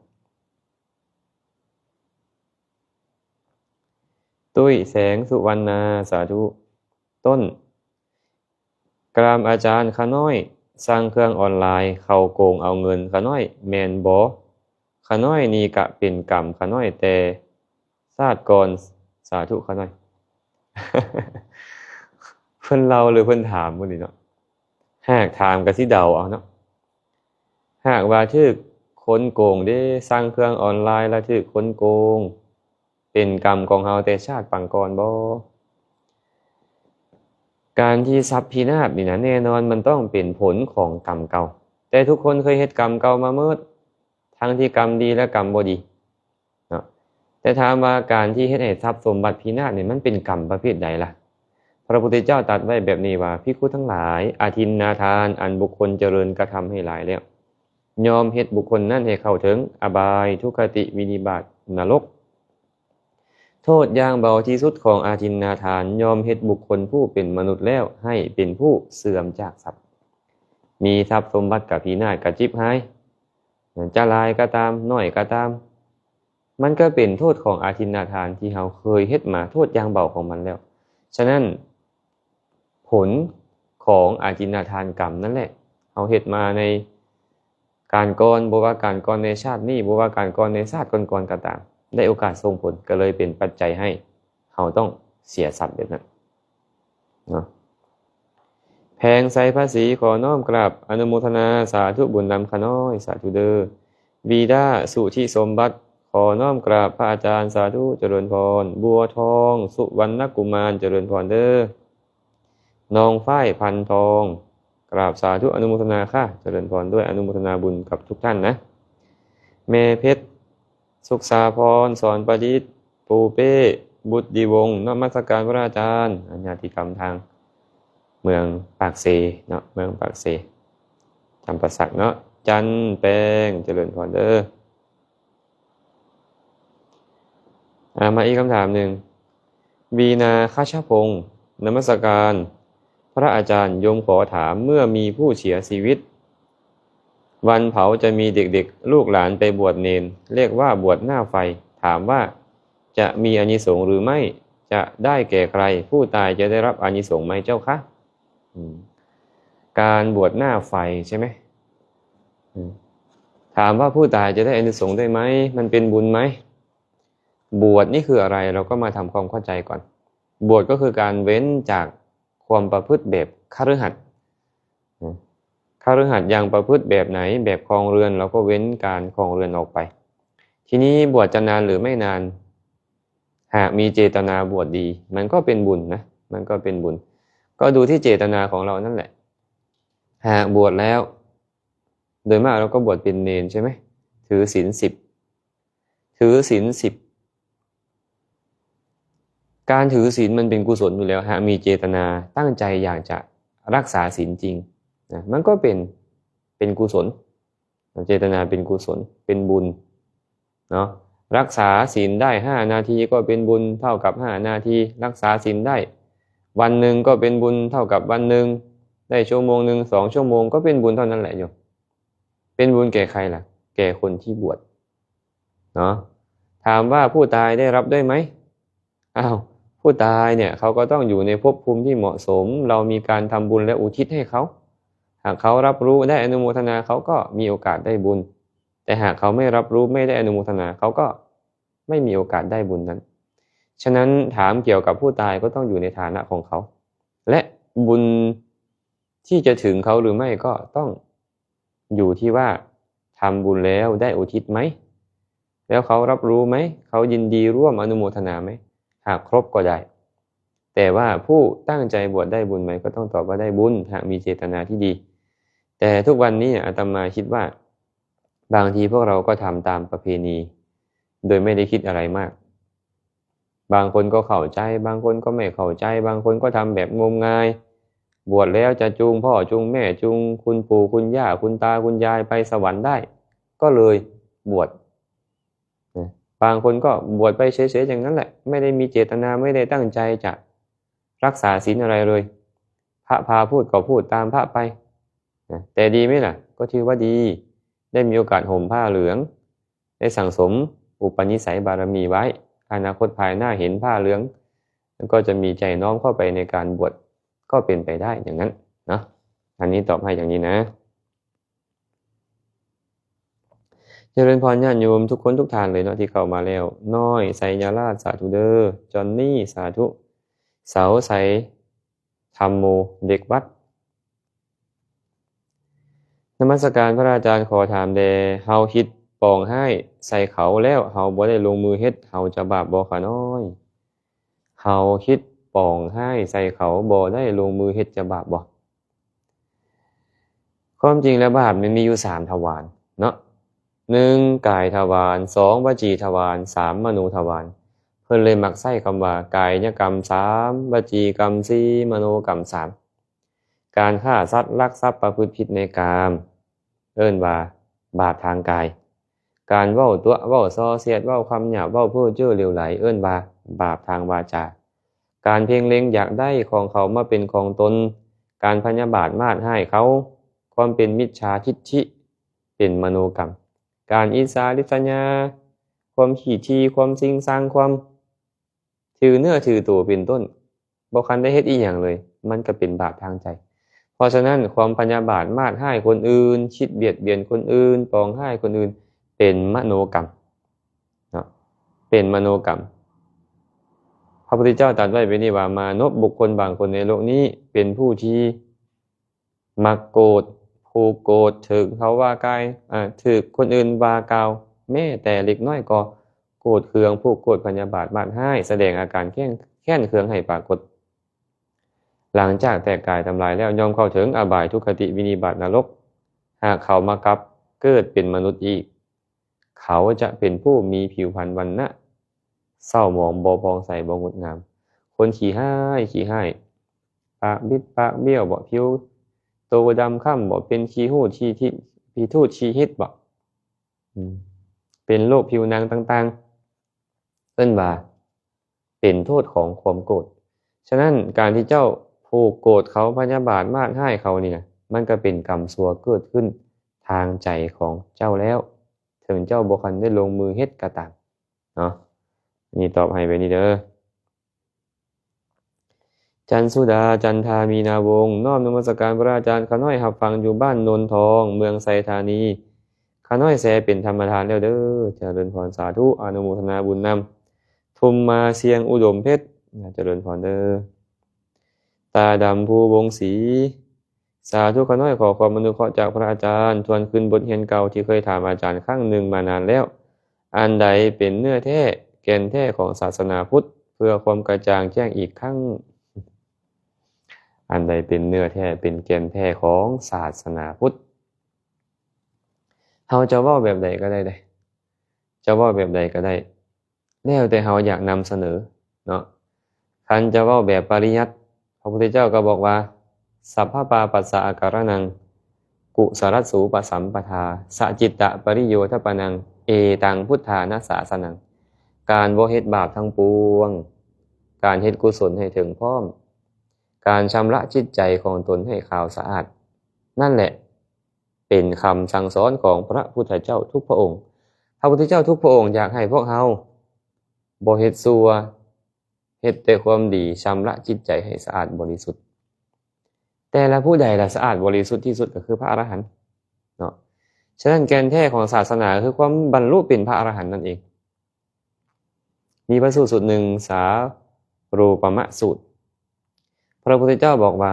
ตุ้ยแสงสุวรรณาสาธุต้นกรามอาจารย์ขาน้อยสร้างเครื่องออนไลน์เข้าโกงเอาเงินขาน้อยแม่นบ่ขาน้อยนี่ก็เป็นกรรมขาน้อยแต่ชาติก่อนสาธุขาน้อย เพิ่นเล่าหรือเพิ่นถามมื้อนี้เนาะหากถามก็สิเดาเอาเนาะหากว่าถูกคนโกงเด้สร้างเครื่องออนไลน์แล้วถูกคนโกงเป็นกรรมของเฮาแต่ชาติปางก่อนบ่การที่ทรัพย์พินาศนี่นะแน่นอนมันต้องเป็นผลของกรรมเก่าแต่ทุกคนเคยเฮ็ดกรรมเก่ามาเมิดทั้งที่กรรมดีและกรรมบ่ดีเนาะแต่ถามว่าการที่เฮ็ดให้ทรัพย์สมบัติพินาศนี่มันเป็นกรรมประเภทใดล่ะพระพุทธเจ้าตรัสไว้แบบนี้ว่าภิกขุทั้งหลายอาทินนาทานอันบุคคลเจริญกระทำให้หลายแล้วยอมเฮ็ดบุคคลนั้นให้เข้าถึงอบายทุกขติวินิบาตนรกโทษอย่างเบาที่สุดของอาทินนาทานยอมเฮ็ดบุคคลผู้เป็นมนุษย์แล้วให้เป็นผู้เสื่อมจากทรัพย์มีทรัพย์สมบัติกับพินาศกับจิบหายจะหลายก็ตามน้อยก็ตามมันก็เป็นโทษของอาทินนาทานที่เราเคยเฮ็ดมาโทษอย่างเบาของมันแล้วฉะนั้นผลของอาทินนาทานกรรมนั่นแหละเราเฮ็ดมาในการก่อนบ่ว่าการก่อนในชาตินี้บ่ว่าการก่อนในชาติก่อนๆก็ตาม ได้โอกาสส่งผลก็เลยเป็นปัจจัยให้เราต้องเสียทรัพย์แบบนั้นเนาะแพงใส่ภาษีขอน้อมกราบอนุโมทนาสาธุบุญนำขน้อยสาธุเดอวีดาสุธิสมบัติขอน้อมกราบพระอาจารย์สาธุเจริญพรบัวทองสุวรรณกุมารเจริญพรเด้อน้องฝ้ายพันทองกราบสาธุอนุโมทนาค่ะเจริญพรด้วยอนุโมทนาบุญกับทุกท่านนะเมเพชรสุขสาพรสอนประดิษฐ์ปูเป้บุตรดีวงศ์นมัสการพระอาจารย์ญาติกรรมทางเมืองปากเซเนาะเมืองปากเซจำปาสักเนาะจันแปงเจริญพรเด้อมาอีกคำถามหนึ่งวีนาคชพงศ์นมัสการพระอาจารย์โยมขอถามเมื่อมีผู้เสียชีวิตวันเผาจะมีเด็กๆลูกหลานไปบวชเนนเรียกว่าบวชหน้าไฟถามว่าจะมีอานิสงส์หรือไม่จะได้แก่ใครผู้ตายจะได้รับอานิสงส์ไหมเจ้าคะการบวชหน้าไฟใช่ไหมถามว่าผู้ตายจะได้อานิสงส์ได้ไหมมันเป็นบุญไหมบวชนี่คืออะไรเราก็มาทำความเข้าใจก่อนบวชก็คือการเว้นจากความประพฤติแบบคฤหัสถ์คฤหัสถ์ยังประพฤติแบบไหนแบบครองเรือนเราก็เว้นการครองเรือนออกไปทีนี้บวชจะนานหรือไม่นานหากมีเจตนาบวชดีมันก็เป็นบุญนะมันก็เป็นบุญก็ดูที่เจตนาของเรานั่นแหละหากบวชแล้วโดยมากเราก็บวชเป็นเณรใช่ไหมถือศีล10ถือศีล10การถือศีลมันเป็นกุศลอยู่แล้วหากมีเจตนาตั้งใจอยากจะรักษาศีลจริงนะมันก็เป็นกุศลเจตนาเป็นกุศลเป็นบุญเนาะรักษาศีลได้5นาทีก็เป็นบุญเท่ากับ5นาทีรักษาศีลได้วันหนึ่งก็เป็นบุญเท่ากับวันหนึ่งได้ชั่วโมงหนึ่ง2ชั่วโมงก็เป็นบุญเท่านั้นแหละโยมเป็นบุญแก่ใครล่ะแก่คนที่บวชเนาะถามว่าผู้ตายได้รับด้วยไหมผู้ตายเนี่ยเขาก็ต้องอยู่ในภพภูมิที่เหมาะสมเรามีการทำบุญและอุทิศให้เขาหากเขารับรู้ได้อนุโมทนาเขาก็มีโอกาสได้บุญแต่หากเขาไม่รับรู้ไม่ได้อนุโมทนาเขาก็ไม่มีโอกาสได้บุญนั้นฉะนั้นถามเกี่ยวกับผู้ตายก็ต้องอยู่ในฐานะของเขาและบุญที่จะถึงเขาหรือไม่ก็ต้องอยู่ที่ว่าทำบุญแล้วได้อุทิศไหมแล้วเขารับรู้ไหมเขายินดีร่วมอนุโมทนาไหมหากครบก็ได้แต่ว่าผู้ตั้งใจบวชได้บุญไหมก็ต้องตอบว่าได้บุญหากมีเจตนาที่ดีแต่ทุกวันนี้อาตมาคิดว่าบางทีพวกเราก็ทำตามประเพณีโดยไม่ได้คิดอะไรมากบางคนก็เข้าใจบางคนก็ไม่เข้าใจบางคนก็ทำแบบงมงายบวชแล้วจะจูงพ่อจูงแม่จูงคุณปู่คุณย่าคุณตาคุณยายไปสวรรค์ได้ก็เลยบวชบางคนก็บวชไปเฉยๆอย่างนั้นแหละไม่ได้มีเจตนาไม่ได้ตั้งใจจะรักษาศีลอะไรเลยพระพาพูดก็พูดตามพระไปแต่ดีไหมล่ะก็ถือว่าดีได้มีโอกาสห่มผ้าเหลืองได้สั่งสมอุปนิสัยบารมีไว้อนาคตภายหน้าเห็นผ้าเหลืองก็จะมีใจน้อมเข้าไปในการบวชก็เป็นไปได้อย่างนั้นนะอันนี้ตอบให้อย่างนี้นะเจริญพรญาติโยมทุกคนทุกท่านเลยเนาะที่เข้ามาแล้วน้อยไสยาราชสาธุเด้อจอนนี่สาธุเสาใสธรรมโมเด็กวัดนมัสการพระอาจารย์ขอถามแดเฮาคิดปองให้ใส่เขาแล้วเฮาบ่ได้ลงมือเฮ็ดเฮาจะบาปบ่คะน้อยเฮาคิดปองให้ใส่เขาบ่ได้ลงมือเฮ็ดจะบาปบ่ความจริงแล้วบาปมันมีอยู่3ทวารเนาะ1กายทวาร2วจีทวาร3มโนทวารเพิ่นเลยมักใช้คำว่ากายกรรม3วจีกรรม4มโนกรรม3การฆ่าสัตว์ลักทรัพย์ประพฤติผิดในกามเอิ้นว่าบาปทางกายการเว้าตัวเว้าส่อเสียดเว้าคำหยาบเว้าเพ้อเจ้อเหลวไหลเอิ้นว่าบาปทางวาจาการเพ่งเล็งอยากได้ของเขามาเป็นของตนการพยาบาทมาดให้เขาความเป็นมิจฉาทิฏฐิเป็นมโนกรรมการอิสาริษยาความขี้ทีความซิงซังความถือเนื้อถือตัวเป็นต้นบ่คันได้เฮ็ดอีหยังเลยมันก็เป็นบาปทางใจเพราะฉะนั้นความพยาบาทมาดให้คนอื่นคิดเบียดเบียนคนอื่นปองให้คนอื่นเป็นมโนกรรมเนาะ เป็นมโนกรรมพระพุทธเจ้าตรัสไว้เป็นนี้ว่ามนุษย์บุคคลบางคนในโลกนี้เป็นผู้ที่มักโกรธผู้โกรธถึงเขาว่ากายถึกคนอื่นว่ากล่าวแม้แต่เล็กน้อยก็โกรธเคืองผู้โกรธพยาบาทบาดให้แสดงอาการแค้นเคืองให้ปรากฏหลังจากแตกกายทำลายแล้วย่อมเข้าถึงอบายทุกขติวินิบาตนรกหากเขามากับเกิดเป็นมนุษย์อีกเขาจะเป็นผู้มีผิวพรรณวรรณะเศร้าหมองบ่พองใสบ่งดงามคนขี้ห้ายปากบิดปากเบี้ยวบ่ผิวโตดำค่ำบ่เป็นขี้หูดขี้ทิผีทูดขี้ฮิตบ่เป็นโรคผิวหนังต่างๆเอิ้นว่าเป็นโทษของความโกรธฉะนั้นการที่เจ้าผูกโกรธเขาพยาบาทมาดให้เขานี่นะมันก็เป็นกรรมชั่วเกิดขึ้นทางใจของเจ้าแล้วถึงเจ้าบ่คันได้ลงมือเฮ็ดก็ตามเนาะนี่ตอบให้ไปนี่เด้อจันสุดาจันทามีนาวงศ์น้อมนมัสการพระอาจารย์ข้าน้อยหับฟังอยู่บ้านนนทองเมืองไซธานีข้าน้อยแสเป็นธรรมทานแล้วเด้อเจริญพรสาธุอนุโมทนาบุญนำทุมมาเสียงอุดมเพชรเจริญพรเด้อตาดำภูวงศรีสาธุข้าน้อยขอความอนุเคราะห์จากพระอาจารย์ทวนคืนบทเรียนเก่าที่เคยถามอาจารย์ครั้งหนึ่งมานานแล้วอันใดเป็นเนื้อแท้แก่นแท้ของศาสนาพุทธเพื่อความกระจ่างแจ้งอีกครั้งอันใดเป็นเนื้อแท้เป็นแก่นแท้ของศาสนาพุทธเฮาจะเว้าแบบใดก็ได้จะเว้าแบบใดก็ได้แล้วแต่เฮาอยากนำเสนอเนาะคันจะเว้าแบบปริยัติพระพุทธเจ้าก็บอกว่าสัพพปาปัสสะอาการนังกุสรัสสูปสัมปทาสจิตตะปริโยทปนังเอตังพุทธานาสาสนังการบ่เฮ็ดบาปทั้งปวงการเฮ็ดกุศลให้ถึงพร้อมการชำระจิตใจของตนให้ขาวสะอาดนั่นแหละเป็นคำสั่งสอนของพระพุทธเจ้าทุกพระองค์พระพุทธเจ้าทุกพระองค์อยากให้พวกเฮาบ่เฮ็ดชั่วเฮ็ดแต่ความดีชำระจิตใจให้สะอาดบริสุทธิ์แต่ละผู้ใดล่ะสะอาดบริสุทธิ์ที่สุดก็คือพระอรหันต์เนาะฉะนั้นแกนแท้ของศาสนาคือความบรรลุเป็นพระอรหันต์นั่นเองมีพระสูตรหนึ่งสารูปมะสูตรพระพุทธเจ้าบอกว่า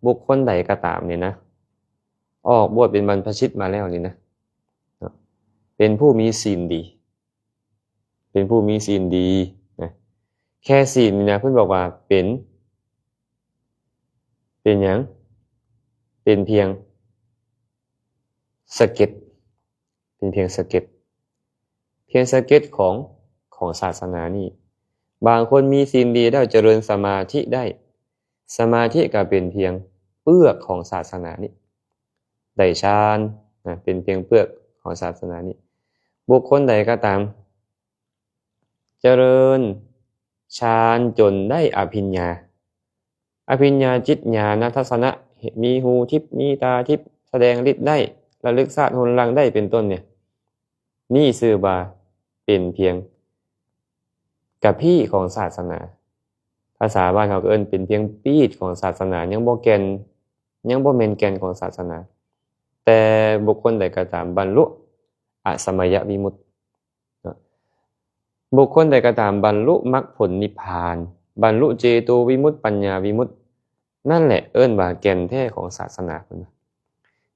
บุคคลใดก็ตามเนี่ยนะออกบวชเป็นบรรพชิตมาแล้วนี่นะเป็นผู้มีศีลดีเป็นผู้มีศีลดีนะแค่ศีลนี่นะเพิ่นบอกว่าเป็นหยังเป็นเพียงสะเก็ดเป็นเพียงสะเก็ดของศาสนานี่บางคนมีศีลดีแล้วเจริญสมาธิได้สมาธิก็เป็นเพียงเปลือกของศาสนานี้ได้ฌานนะเป็นเพียงเปลือกของศาสนานี้บุคคลใดก็ตามเจริญฌานจนได้อภิญญาจิตญาณทัศนะมีหูทิพย์มีตาทิพย์แสดงฤทธิ์ได้ระลึกชาติหนหลังได้เป็นต้นเนี่ยนี่ชื่อว่าเป็นเพียงกะพี่ของศาสนาภาษาบ้านเขาก็เอิ้นเป็นเพียงปีดของศาสนายังบ่แม่นแก่นของศาสนาแต่บุคคลใดก็ตามบรรลุอสมยวิมุตติบุคคลใดก็ตามบรรลุมรรคผลนิพพานบรรลุเจโตวิมุตติปัญญาวิมุตตินั่นแหละเอิ้นว่าแก่นแท้ของศาสนาพุ่น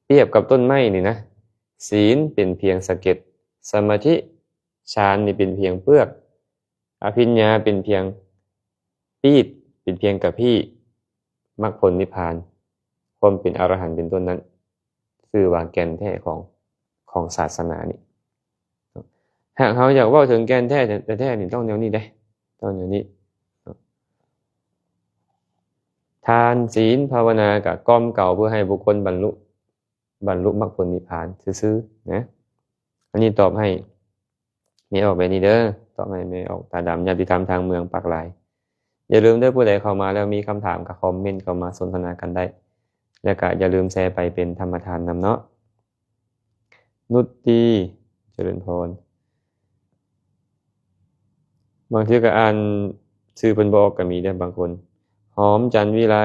เปรียบกับต้นไม้นี่นะศีลเป็นเพียงสะเก็ดสมาธิฌานนี่เป็นเพียงเปลือกอภิญญาเป็นเพียงปีดเป็นเพียงกะพี่มรรคผลนิพพานความเป็นอรหันต์เป็นต้นนั้นคือว่าแก่นแท้ของศาสนานี่หากเขาอยากเว้าถึงแก่นแท้แต่แท้นี่ต้องแนวนี้ได้ต้องแนวนี้ทานศีลภาวนากับกล่อมเก่าเพื่อให้บุคคลบรรลุมรรคผลนิพพานซื่อๆนะอันนี้ตอบให้ไม่ออกแบบนี้เด้อตอบให้ไม่ออกตาดำญาติธรรมทางเมืองปากหลายอย่าลืมเด้อผู้ใดเข้ามาแล้วมีคำถามก็คอมเมนต์เข้ามาสนทนากันได้แล้วก็อย่าลืมแชร์ไปเป็นธรรมทานนำเนาะนุชดีเจริญพรบางทีก็อ่านชื่อเพิ่นบ่ออกก็มีได้บางคนหอมจันทร์วิไล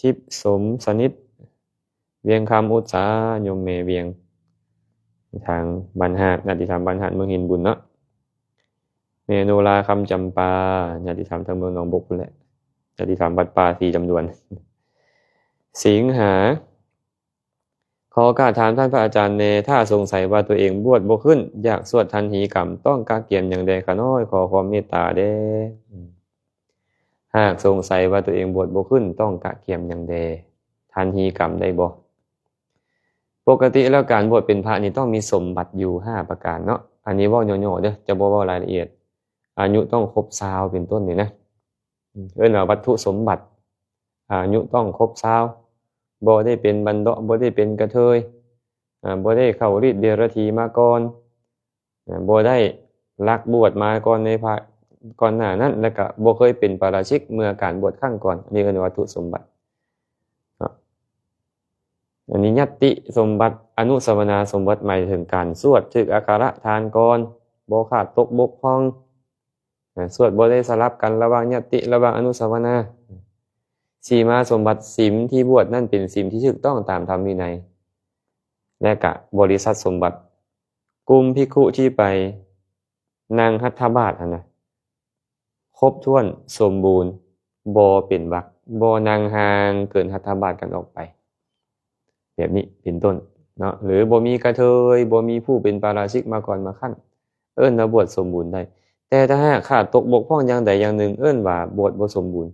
ทิพย์สมสนิทเวียงคำอุตสาโยมเมเวียงทางบ้านหาดญาติธรรมบ้านหาดเมืองหินบุญเนาะ เมโนราคำจำปาญาติธรรมทางเมืองหนองบกนั่นแหละญาติธรรมวัดป่า4จำนวนสิงหาขอโอกาสถามท่านพระอาจารย์เนถ้าสงสัยว่าตัวเองบวชบ่ขึ้นอยากสวดทันหีกรรมต้องกาเกียมอย่างใดคะน้อยขอความเมตตาเด้หากสงสัยว่าตัวเองบวชบ่ขึ้นต้องกะเกียมอย่างใดทันหีกรรมได้บ่ปกติแล้วการบวชเป็นพระนี่ต้องมีสมบัติอยู่5ประการเนาะอันนี้เว้าย่อๆเด้อจะบ่เว้ารายละเอียดอายุต้องครบ20เป็นต้นนี่นะเอิ้นว่าวัตถุสมบัติอายุต้องครบ20บ่ได้เป็นบัณฑะบ่ได้เป็นกระเทยบ่ได้เข้าฤทธิ์เดรัจฉีมาก่อนบ่ได้ลักบวชมาก่อนในภายก่อนหน้านั้นแล้วก็บ่เคยเป็นปาราชิกเมื่อการบวชครั้งก่อนนี่เอิ้นว่าวัตถุสมบัติอันนี้ญัตติสมบัติอนุสาวนาสมบัติหมายถึงการสวดถึกอาการะทานก่อนบ่ขาดตกบกพร่องสวดบ่ได้สลับกันระหว่างญัตติระหว่างอนุสาวนาสีมาสมบัติศีลที่บวชนั่นเป็นศีลที่ถูกต้องตามธรรมวินัยและกะบริษัทสมบัติกลุ่มภิกขุที่ไปนั่งหัตถบาทนะครบถ้วนสมบูรณ์บ่เป็นวรรคบ่นั่งห่างเกินหัตถบาทกันออกไปแบบนี้เป็นต้นเนาะหรือบ่มีกระเทยบ่มีผู้เป็นปาราชิกมาก่อนมาขั้นเอิ้นว่าบวชสมบูรณ์ได้แต่ถ้าหากขาดตกบกพร่องอย่างใดอย่างหนึ่งเอิ้นว่าบวชบ่สมบูรณ์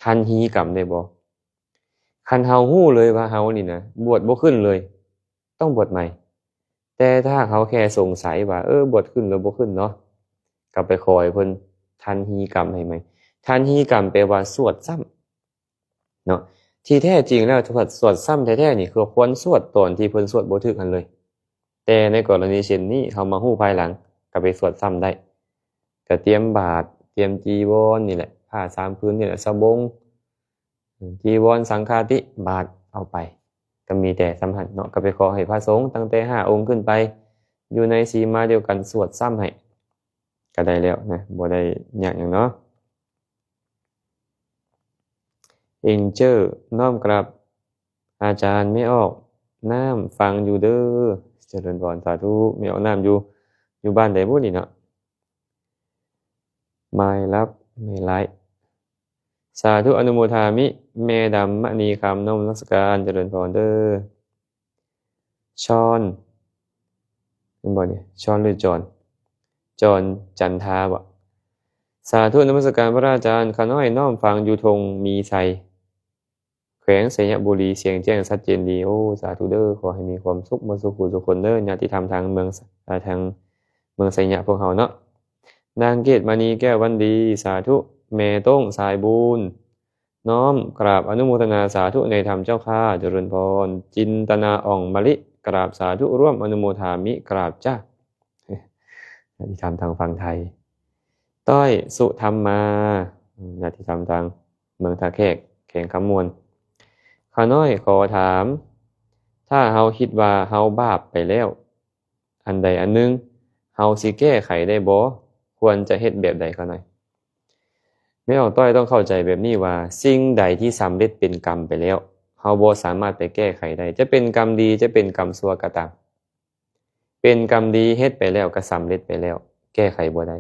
ทันหีกรรมได้บ่คันเฮาฮู้เลยว่าเฮานี่นะบวชบ่ขึ้นเลยต้องบวชใหม่แต่ถ้าเขาแค่สงสัยว่าบวชขึ้นหรือบ่ขึ้นเนาะก็ไปขอให้เพิ่นทันหีกรรมให้ใหม่ทันหีกรรมแปลว่าสวดซ้ำเนาะที่แท้จริงแล้วสวดซ้ำแท้ๆนี่คือควรสวดตอนที่เพิ่นสวดบ่ถึกอันเลยแต่ในกรณีเช่นนี้เฮามาฮู้ภายหลังก็ไปสวดซ้ำได้ก็เตรียมบาตรเตรียมจีวรนี่แหละผ้า3ผืนนี่แหละสบงจีวรสังฆาติบาตรเอาไปก็มีแต่สำคัญเนาะก็ไปขอให้พระสงฆ์ตั้งแต่5องค์ขึ้นไปอยู่ในสีมาเดียวกันสวดซ้ำให้ก็ได้แล้วนะบ่ได้ยากหยังเนาะเอ็นเจอร์น้อมกราบอาจารย์ไม่ออกน้ำฟังอยู่เด้อเจริญพรสาธุไม่ออกน้ำอยู่บ้านใดบุนี่เนาะไม่รับไม่ไลฟ์สาธุอนุโมทามิแม่ดำมณีคำนมนมัสการเจริญพรเด้อชอนเป็นบ่เนี่ยชอนหรือจอนจันทาบ่สาธุนมัสการพระอาจารย์ข้าน้อยน้อมฟังอยู่ทงมีชัยแขวงสยบุรีเสียงแจ้งชัดเจนดีโอ้สาธุเด้อขอให้มีความสุขมาสุขทุกคนเด้อญาติธรรมทางเมืองสยะพวกเฮาเนาะนางเกตมณีแก้ววันดีสาธุแม่ต้งสายบุญน้อมกราบอนุโมทนาสาธุในธรรมเจ้าข้าเจริญพรจินตนาอ่องมะลิกราบสาธุร่วมอนุโมทามิกราบจ้าญาติธรรมทางฝั่งไทยต้อยสุธรรมมาญาติธรรมทางเมืองท่าแขกแข่งคำมวลข้าน้อยขอถามถ้าเฮาคิดว่าเฮาบาปไปแล้วอันใดอันหนึ่งเฮาสิแก้ไขได้บ่ควรจะเฮ็ดแบบใดข้าน้อยไม่ออกต้อยต้องเข้าใจแบบนี้ว่าสิ่งใดที่สำเร็จเป็นกรรมไปแล้วเฮาบ่สามารถไปแก้ไขได้จะเป็นกรรมดีจะเป็นกรรมชั่วก็ตามเป็นกรรมดีเฮ็ดไปแล้วก็สำเร็จไปแล้วแก้ไขบ่ได้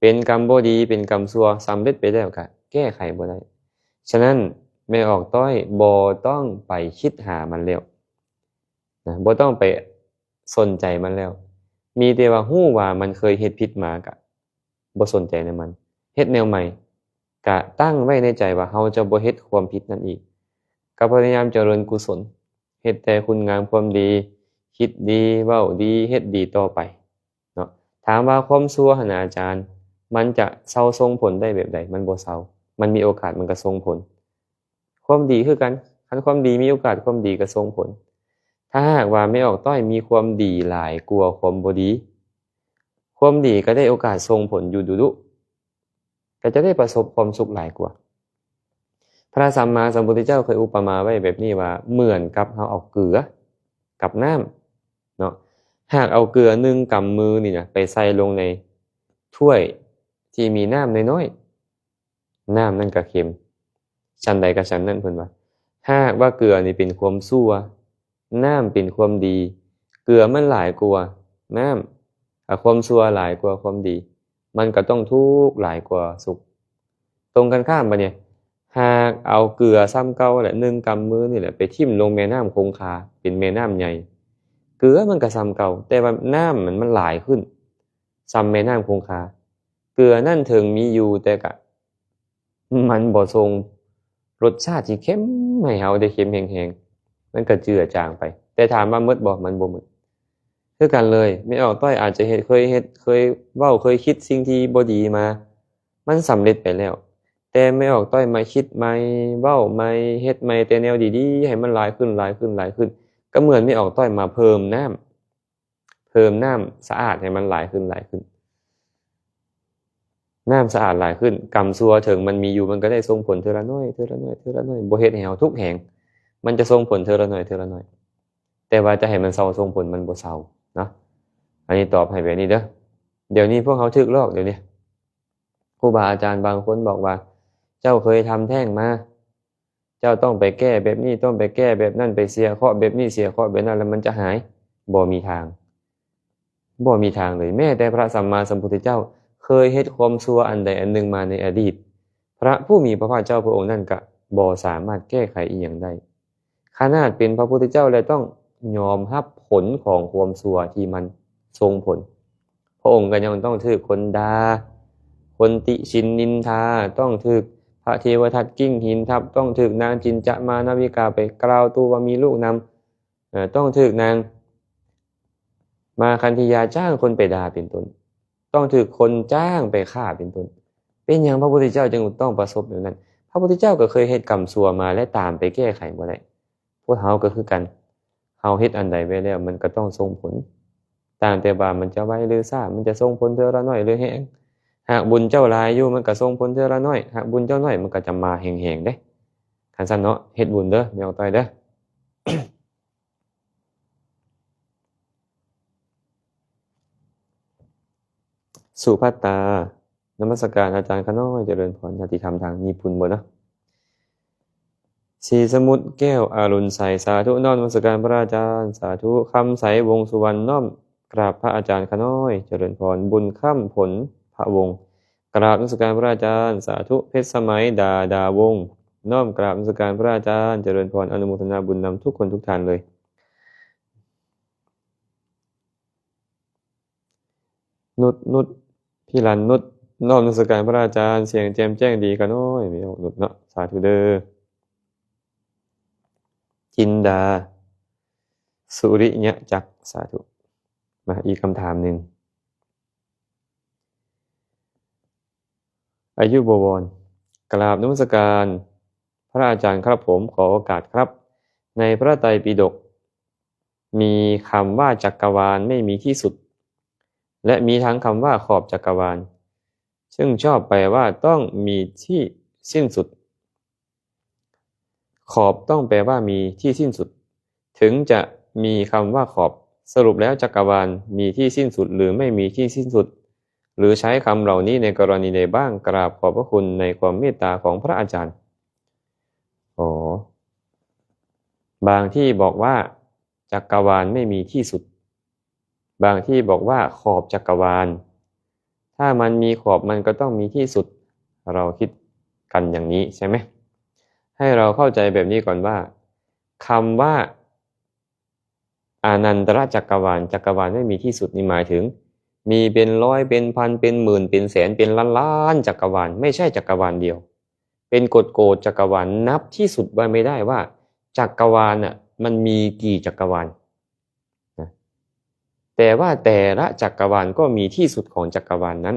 เป็นกรรมบ่ดีเป็นกรรมชั่วสำเร็จไปแล้วก็แก้ไขบ่ได้ฉะนั้นไม่ออกต้อยบ่ต้องไปคิดหามันแล้วนะบ่ต้องไปสนใจมันแล้วมีแต่ว่าฮู้ว่ามันเคยเฮ็ดผิดมาก็บ่สนใจในมันเฮ็ดแนวใหม่ก็ตั้งไว้ในใจว่าเฮาจะบ่เฮ็ดความผิดนั้นอีกก็พยายามเจริญกุศลเฮ็ดแต่คุณงามความดีคิดดีเว้าดีเฮ็ดดีต่อไปเนาะถามว่าความชั่วหั่นน่ะอาจารย์มันจะเซาส่งผลได้แบบใดมันบ่เซามันมีโอกาสมันก็ส่งผลความดีคือกันคันความดีมีโอกาสความดีก็ส่งผลถ้าหากว่าไม่ออกต้อยมีความดีหลายกว่าความบ่ดีความดีก็ได้โอกาสส่งผลอยู่ดุๆก็จะได้ประสบความสุขหลายกว่าพระสัมมาสัมพุทธเจ้าเคยอุปมาไว้แบบนี้ว่าเหมือนกับเฮาเอาเกลือกับน้ำเนาะหากเอาเกลือ1กำมือนี่นะไปใส่ลงในถ้วยที่มีน้ำน้อยๆน้ำนั่นก็เค็มชั้นใดก็ชั้นนั้นเพิ่นว่าหากว่าเกลือนี่เป็นความชั่วน้ำเป็นความดีเกลือมันหลายกว่าน้ำความชั่วหลายกว่าความดี มันก็ต้องทุกข์หลายกว่าสุขตรงกันข้ามบัดเนี่ยหากเอาเกลือซ้ำเก่าแหละ1 กำมือนี่แหละไปทิ่มลงแม่น้ำคงคาเป็นแม่น้ำใหญ่เกลือมันก็ซ้ำเก่าแต่ว่าน้ำมันหลายขึ้นซ้ำแม่น้ำคงคาเกลือนั่นถึงมีอยู่แต่ก็มันบ่ทรงรสชาติที่เข้มให้เฮาได้เค็มแห้งๆมันก็เจือจางไปแต่ถามว่าหมดบ่มันบ่หมดคือกันเลยไม่ออกต้อยอาจจะเคยเว้าเคยคิดสิ่งที่บ่ดีมามันสำเร็จไปแล้วแต่ไม่ออกต้อยมาคิดใหม่เว้าใหม่เฮ็ดใหม่แต่แนวดีๆให้มันหลายขึ้นก็เหมือนไม่ออกต้อยมาเพิ่มน้ำสะอาดให้มันหลายขึ้นน้ำสะอาดหลายขึ้นกรรมชั่วถึงมันมีอยู่มันก็ได้ส่งผลเทอละน้อยบ่เฮ็ดให้เฮาทุกข์แหงมันจะส่งผลเทอละน้อยแต่ว่าจะให้มันเซาส่งผลมันบ่เซาเนาะอันนี้ตอบให้แบบนี้เด้อเดี๋ยวนี้พวกเขาถูกหลอกเดี๋ยวนี้ครูบาอาจารย์บางคนบอกว่าเจ้าเคยทำแท้งมาเจ้าต้องไปแก้แบบนี้ต้องไปแก้แบบนั้นไปเสียเคราะห์แบบนี้เสียเคราะห์แบบนั้นแล้วมันจะหายบ่มีทางเลยแม้แต่พระสัมมาสัมพุทธเจ้าเคยเฮ็ดความชั่วอันใดอันหนึ่งมาในอดีตพระผู้มีพระภาคเจ้าพระองค์นั้นก็บ่สามารถแก้ไขอีหยังได้ขนาดเป็นพระพุทธเจ้าแล้วต้องยอมรับผลของความชั่วที่มันส่งผลพระองค์ก็ยังต้องถูกคนด่าคนติชินนินทาต้องถูกพระเทวทัตกิ้งหินทับต้องถูกนางจินจะมานาวิกาไปกล่าวตัวว่ามีลูกนำต้องถูกนางมาคันธียาจ้างคนไปด่าเป็นต้นต้องถูกคนจ้างไปฆ่าเป็นต้นเป็นอย่างพระพุทธเจ้าจึงต้องประสบอย่างนั้นพระพุทธเจ้าก็เคยเฮ็ดกรรมชั่วมาและตามไปแก้ไขบ่ได้พวกเฮาก็คือกันเฮาเฮ็ดอันใดไว้แล้วมันก็ต้องส่งผลตามแต่ว่ามันจะไวหรือช้ามันจะส่งผลเทื่อละน้อยหรือแฮงหากบุญเจ้าหลายอยู่มันก็ส่งผลเทื่อละน้อยหากบุญเจ้าน้อยมันก็จะมาแห้งๆเด้คันซั่นเนาะเฮ็ดบุญเด้อแม่เอาต้อยเด้อ สุภัตตานมัสการอาจารย์ขน้อยเจริญพรญาติธรรมทางญี่ปุ่นบ่เนาะสีสมุทรแก้วอรุณใสสาธุน้อมนมัสการพระอาจารย์สาธุคำใสวงสุวรรณน้อมกราบพระอาจารย์ขน้อยเจริญพรบุญค่ำผลพระวงศ์กราบนมัสการพระอาจารย์สาธุเพชรสมัยดาวงศ์น้อมกราบนมัสการพระอาจารย์เจริญพรอนุโมทนาบุญนำทุกคนทุกท่านเลยนุชพี่รันนุชน้อมนมัสการพระอาจารย์เสียงแจ่มแจ้งดีกันน้อยมีนุชเนาะสาธุเด้อจินดาสุริยะจักสาธุมาอีกคำถามหนึ่งอายุบวรกราบนมัสการพระอาจารย์ครับผมขอโอกาสครับในพระไตรปิฎกมีคำว่าจักรวาลไม่มีที่สุดและมีทั้งคำว่าขอบจักรวาลซึ่งชอบแปลว่าต้องมีที่สิ้นสุดขอบต้องแปลว่ามีที่สิ้นสุดถึงจะมีคำว่าขอบสรุปแล้วจักรวาลมีที่สิ้นสุดหรือไม่มีที่สิ้นสุดหรือใช้คำเหล่านี้ในกรณีใดบ้างกราบขอบพระคุณในความเมตตาของพระอาจารย์บางที่บอกว่าจักรวาลไม่มีที่สุดบางที่บอกว่าขอบจักรวาลถ้ามันมีขอบมันก็ต้องมีที่สุดเราคิดกันอย่างนี้ใช่ไหมให้เราเข้าใจแบบนี้ก่อนว่าคำว่าอานันตรจักรวาลไม่มีที่สุดนี่หมายถึงมีเป็นร้อยเป็นพันเป็นหมื่นเป็นแสนเป็นล้านจักรวาลไม่ใช่จักรวาลเดียวเป็นโกฏจักรวาลนับที่สุดไว้ไม่ได้ว่าจักรวาลน่ะมันมีกี่จักรวาลนะแต่ว่าแต่ละจักรวาลก็มีที่สุดของจักรวาลนั้น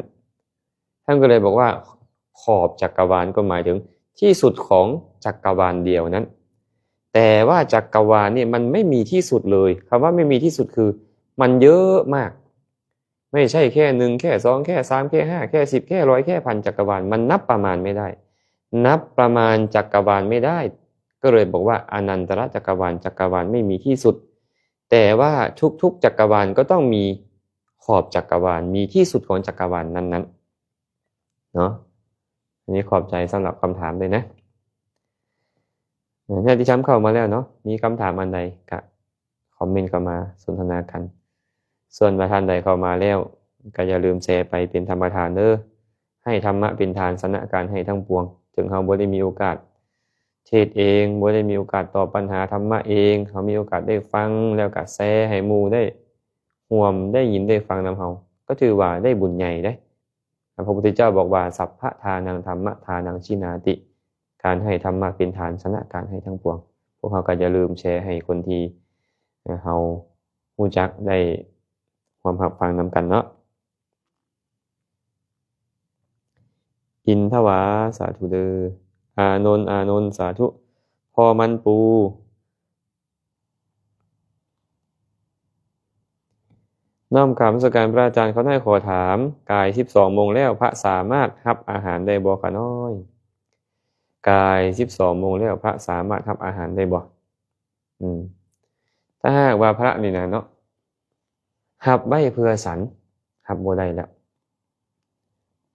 ท่านก็เลยบอกว่าขอบจักรวาลก็หมายถึงที่สุดของจักรวาลเดียวนั้นแต่ว่าจักรวาลเนี่ยมันไม่มีที่สุดเลยคำว่าไม่มีที่สุดคือมันเยอะมากไม่ใช่แค่1แค่2แค่3แค่5แค่10แค่100แค่พันจักรวาลมันนับประมาณไม่ได้นับประมาณจักรวาลไม่ได้ก็เลยบอกว่าอนันตรจักรวาลไม่มีที่สุดแต่ว่าทุกๆจักรวาลก็ต้องมีขอบจักรวาลมีที่สุดของจักรวาลนั้นๆเนาะอันนี้ขอบใจสำหรับคำถามเลยนะญาติธรรมเข้ามาแล้วเนาะมีคำถามอันใดก็คอมเมนต์เข้ามาสนทนากันส่วนว่าท่านใดเข้ามาแล้ว ก็อย่าลืมแชร์ไปเป็นธรรมทานเด้อให้ธรรมะเป็นทานสนะการให้ทั้งปวงถึงเราบ่ได้มีโอกาสเทศเองบ่ได้มีโอกาสตอบปัญหาธรรมะเองเขามีโอกาสได้ฟังแล้วก็แชร์ให้หมู่ได้ร่วมได้ยินได้ฟังนำเราก็ถือว่าได้บุญใหญ่เด้พระพุทธเจ้าบอกว่าสัพพะทานังธรรมะทานังชินาติการให้ธรรมะเป็นทานชนะการให้ทั้งปวงพวกเขาก็อย่าลืมแชร์ให้คนที่เฮารู้จักได้ความรับฟังนำกันเนาะอินทวาสาธุเด้ออานนท์สาธุพอมันปูน้อมกราบนมัสการพระอาจารย์เขาได้ขอถามกาย12โมงแล้วพระสามารถรับอาหารได้บ่คะน้อยกาย12โมงแล้วพระสามารถรับอาหารได้บ่ถ้าหากว่าพระนี่นะเนาะรับไว้เพื่อฉันรับบ่ได้แล้ว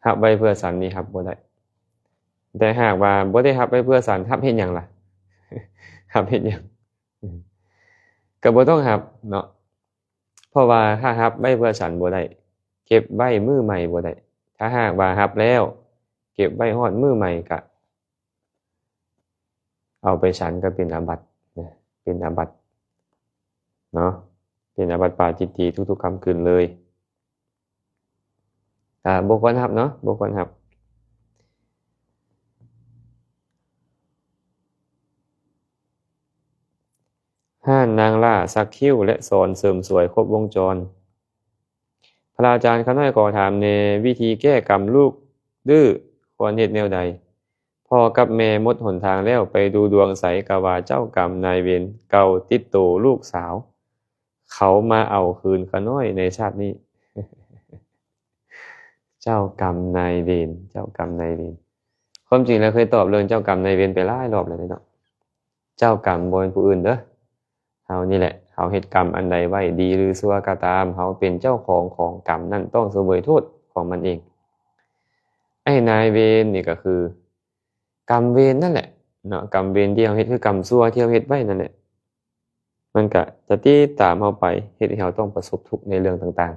รับไว้เพื่อฉันนี่รับบ่ได้แต่หากว่าบ่ได้รับไว้เพื่อฉันรับเฮ็ดหยังล่ะรับเฮ็ดหยังก็บ่ต้องรับเนาะเพราะว่าถ้ารับไว้เพื่อฉันบ่ได้เก็บไว้มื้อใหม่บ่ได้ถ้าหากว่ารับแล้วเก็บไว้ฮอดมื้อใหม่ก็เอาไปฉันก็เป็นอาบัติเป็นอาบัติเนาะเป็นอาบัติปาจิตตีทุกๆค่ำคืนเลยบ่ควรรับเนาะบ่ควรรับห้านนางล่าสักคิ้วและสอนเสริมสวยครบวงจรพระอาจารย์เขาน้อยขอถามในวิธีแก้กรรมลูกดื้อควรเฮ็ดแนวใดพ่อกับแม่หมดหนทางแล้วไปดูดวงใสกะว่าเจ้ากรรมนายเวรเก่าติดโตลูกสาวเขามาเอาคืนเขาน้อยในชาตินี้ เจ้ากรรมนายเวรเจ้ากรรมนายเวรความจริงแล้วเคยตอบเรื่องเจ้ากรรมนายเวรไปหลายรอบแล้วเนาะเจ้ากรรมบ่เป็นผู้อื่นเด้อเฮานี่แหละเฮาเฮ็ดกรรมอันใดไว้ดีหรือชั่วก็ตามเฮาเป็นเจ้าของกรรมนั้นต้องเสวยโทษของมันเองไอ้นายเวรนี่ก็คือกรรมเวรนั่นแหละเนาะกรรมเวรที่เฮาเฮ็ดคือกรรมชั่วที่เฮาเฮ็ดไว้นั่นแหละมันก็จะติดตามเฮาไปเฮ็ดให้เฮาต้องประสบทุกข์ในเรื่องต่าง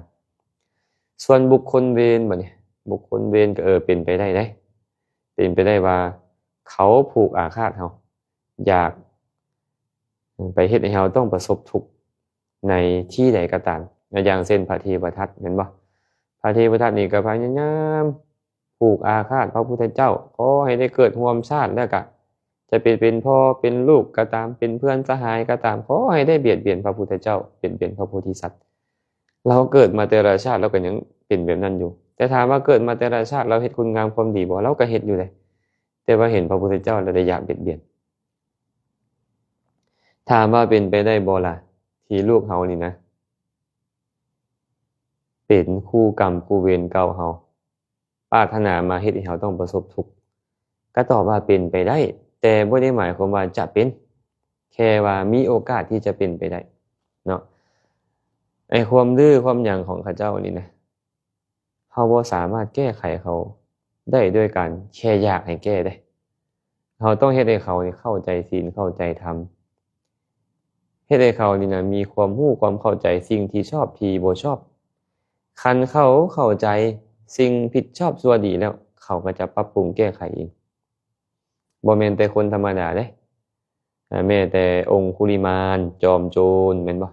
ๆส่วนบุคคลเวรบัดนี้บุคคลเวรก็เป็นไปได้เป็นไปได้ว่าเขาผูกอาฆาตเฮาอยากไปเฮ็ดให้เราต้องประสบทุกข์ในที่ใดก็ตามอย่างเช่นพระเทวทัตเห็นบ่พระเทวทัตนี่ก็พยายามผูกอาฆาตพระพุทธเจ้าขอให้ได้เกิดร่วมชาติแล้วก็จะเป็นพ่อเป็นลูกก็ตามเป็นเพื่อนสหายก็ตามขอให้ได้เบียดเบียนพระพุทธเจ้าเบียดเบียนพระโพธิสัตว์เราเกิดมาแต่ละชาติเราก็ยังเป็นแบบนั้นอยู่แต่ถามว่าเกิดมาแต่ละชาติเราเฮ็ดคุณงามความดีบ่เราก็เฮ็ดอยู่เลยแต่ว่าเห็นพระพุทธเจ้าแล้วได้อยากเบียดเบียนถามว่าเป็นไปได้บ่ล่ะที่ลูกเฮานี่นะเป็นคู่กรรมคู่เวรเก่าเฮาปรารถนามาเฮ็ดให้เฮาต้องประสบทุกข์ก็ตอบว่าเป็นไปได้แต่บ่ได้หมายความว่าจะเป็นแค่ว่ามีโอกาสที่จะเป็นไปได้เนาะไอ้ความดื้อความหยังของเขาเจ้านี่นะเฮาบ่สามารถแก้ไขเขาได้ด้วยการแค่อยากให้แก้ได้เฮาต้องเฮ็ดให้เขานี่เข้าใจศีลเข้าใจธรรมเฮ็ดให้เขานี่นะมีความรู้ความเข้าใจสิ่งที่ชอบที่บ่ชอบคันเขาเข้าใจสิ่งผิดชอบชั่วดีแล้วเขาก็จะปรับปรุงแก้ไขเองบ่แม่นแต่คนธรรมดาเด้แม้แต่องคุลิมานจอมโจรแม่นบ่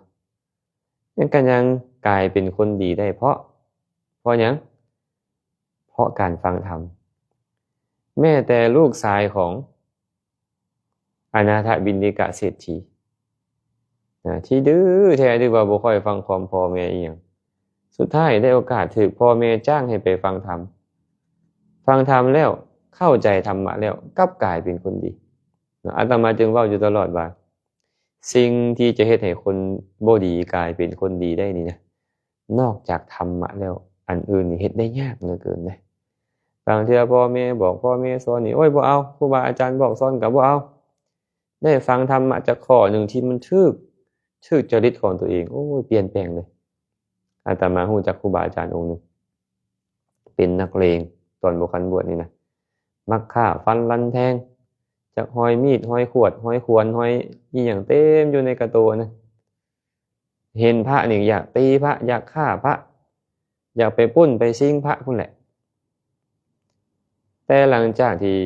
มันก็ยังกลายเป็นคนดีได้เพราะหยังเพราะการฟังธรรมแม้แต่ลูกชายของอนาถบิณฑิกะเศรษฐีที่ดื้อแท้ที่ว่าบ่ค่อยฟังความพ่อแม่อีหยังสุดท้ายได้โอกาสถูกพ่อแม่จ้างให้ไปฟังธรรมแล้วเข้าใจธรรมะแล้วกลับกลายเป็นคนดีอาตมาจึงเว้าอยู่ตลอดว่าสิ่งที่จะเฮ็ดให้คนบ่ดีกลายเป็นคนดีได้นี่นะนอกจากธรรมะแล้วอันอื่นนี่เฮ็ดได้ยากเหลือเกินเด้บางเทื่อพ่อแม่บอกพ่อแม่สอนนี่โอ้ยบ่เอาครูบาอาจารย์บอกสอนก็บ่เอาได้ฟังธรรมะจากข้อหนึ่งที่มันถูกจริตของตัวเองโอ้ยเปลี่ยนแปลงเลยอาตมาฮู้จักครูบาอาจารย์องค์นึงเป็นนักเลงตอนบ่คันบวชนี่นะมักฆ่าฟันรันแทงจักห้อยมีดห้อยขวดห้อยควรห้อยอีหยังเต็มอยู่ในกระโตนะเห็นพระนี่อยากตีพระอยากฆ่าพระ อยากไปปุ้นไปซิ่งพระพุ่นแหละแต่หลังจากที่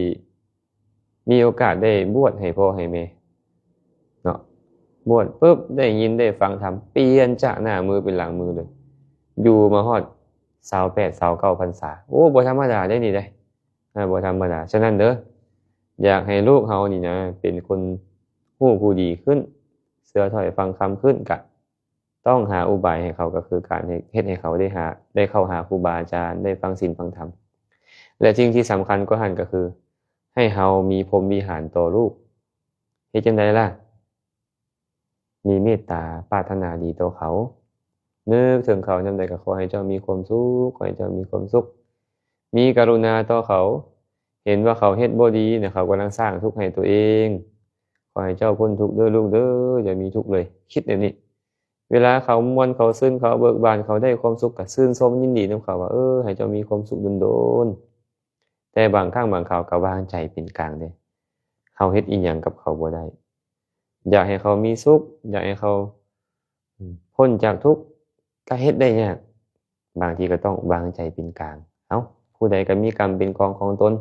มีโอกาสได้บวชให้พ่อให้แม่เนาะบวชปุ๊บได้ยินได้ฟังธรรมเปลี่ยนจากหน้ามือเป็นหลังมือเลยอยู่มาฮอด28 29 พรรษาโอ้บ่ธรรมดาได้นี่ได้บ่ธรรมดาฉะนั้นเด้ออยากให้ลูกเฮานี่นะเป็นคนผู้ผู้ดีขึ้นเชื่อถ้อยฟังคำขึ้นก็ต้องหาอุบายให้เขาก็คือการเฮ็ดให้เขาได้เข้าหาครูบาอาจารย์ได้ฟังศีลฟังธรรมและสิ่งที่สำคัญกว่านั้นก็คือให้เฮามีพรหมวิหารต่อลูกเฮ็ดจังไดล่ะมีเมตตาปรารถนาดีต่อเขานึกถึงเขายามใดก็ขอให้เจ้ามีความสุขขอให้เจ้ามีความสุขมีกรุณาต่อเขาเห็นว่าเขาเฮ็ดบ่ดีเนี่ยเขากำลังสร้างทุกข์ให้ตัวเองขอให้เจ้าพ้นทุกข์เด้อลูกเด้ออย่ามีทุกข์เลยคิดแบบนี้เวลาเขาม่วนเขาซื่นเขาเบิกบานเขาได้ความสุขก็ชื่นชมยินดีนำเขาว่าให้เจ้ามีความสุขโดนๆแต่บางครั้งบางคราวก็วางใจเป็นกลางเด้เฮาเฮ็ดอีหยังกับเขาบ่ได้อยากให้เขามีสุขอยากให้เขาพ้นจากทุกข์ก็เฮ็ดได้ยากบางทีก็ต้องวางใจเป็นกลางเอ้าผู้ใดก็มีกรรมเป็นของตน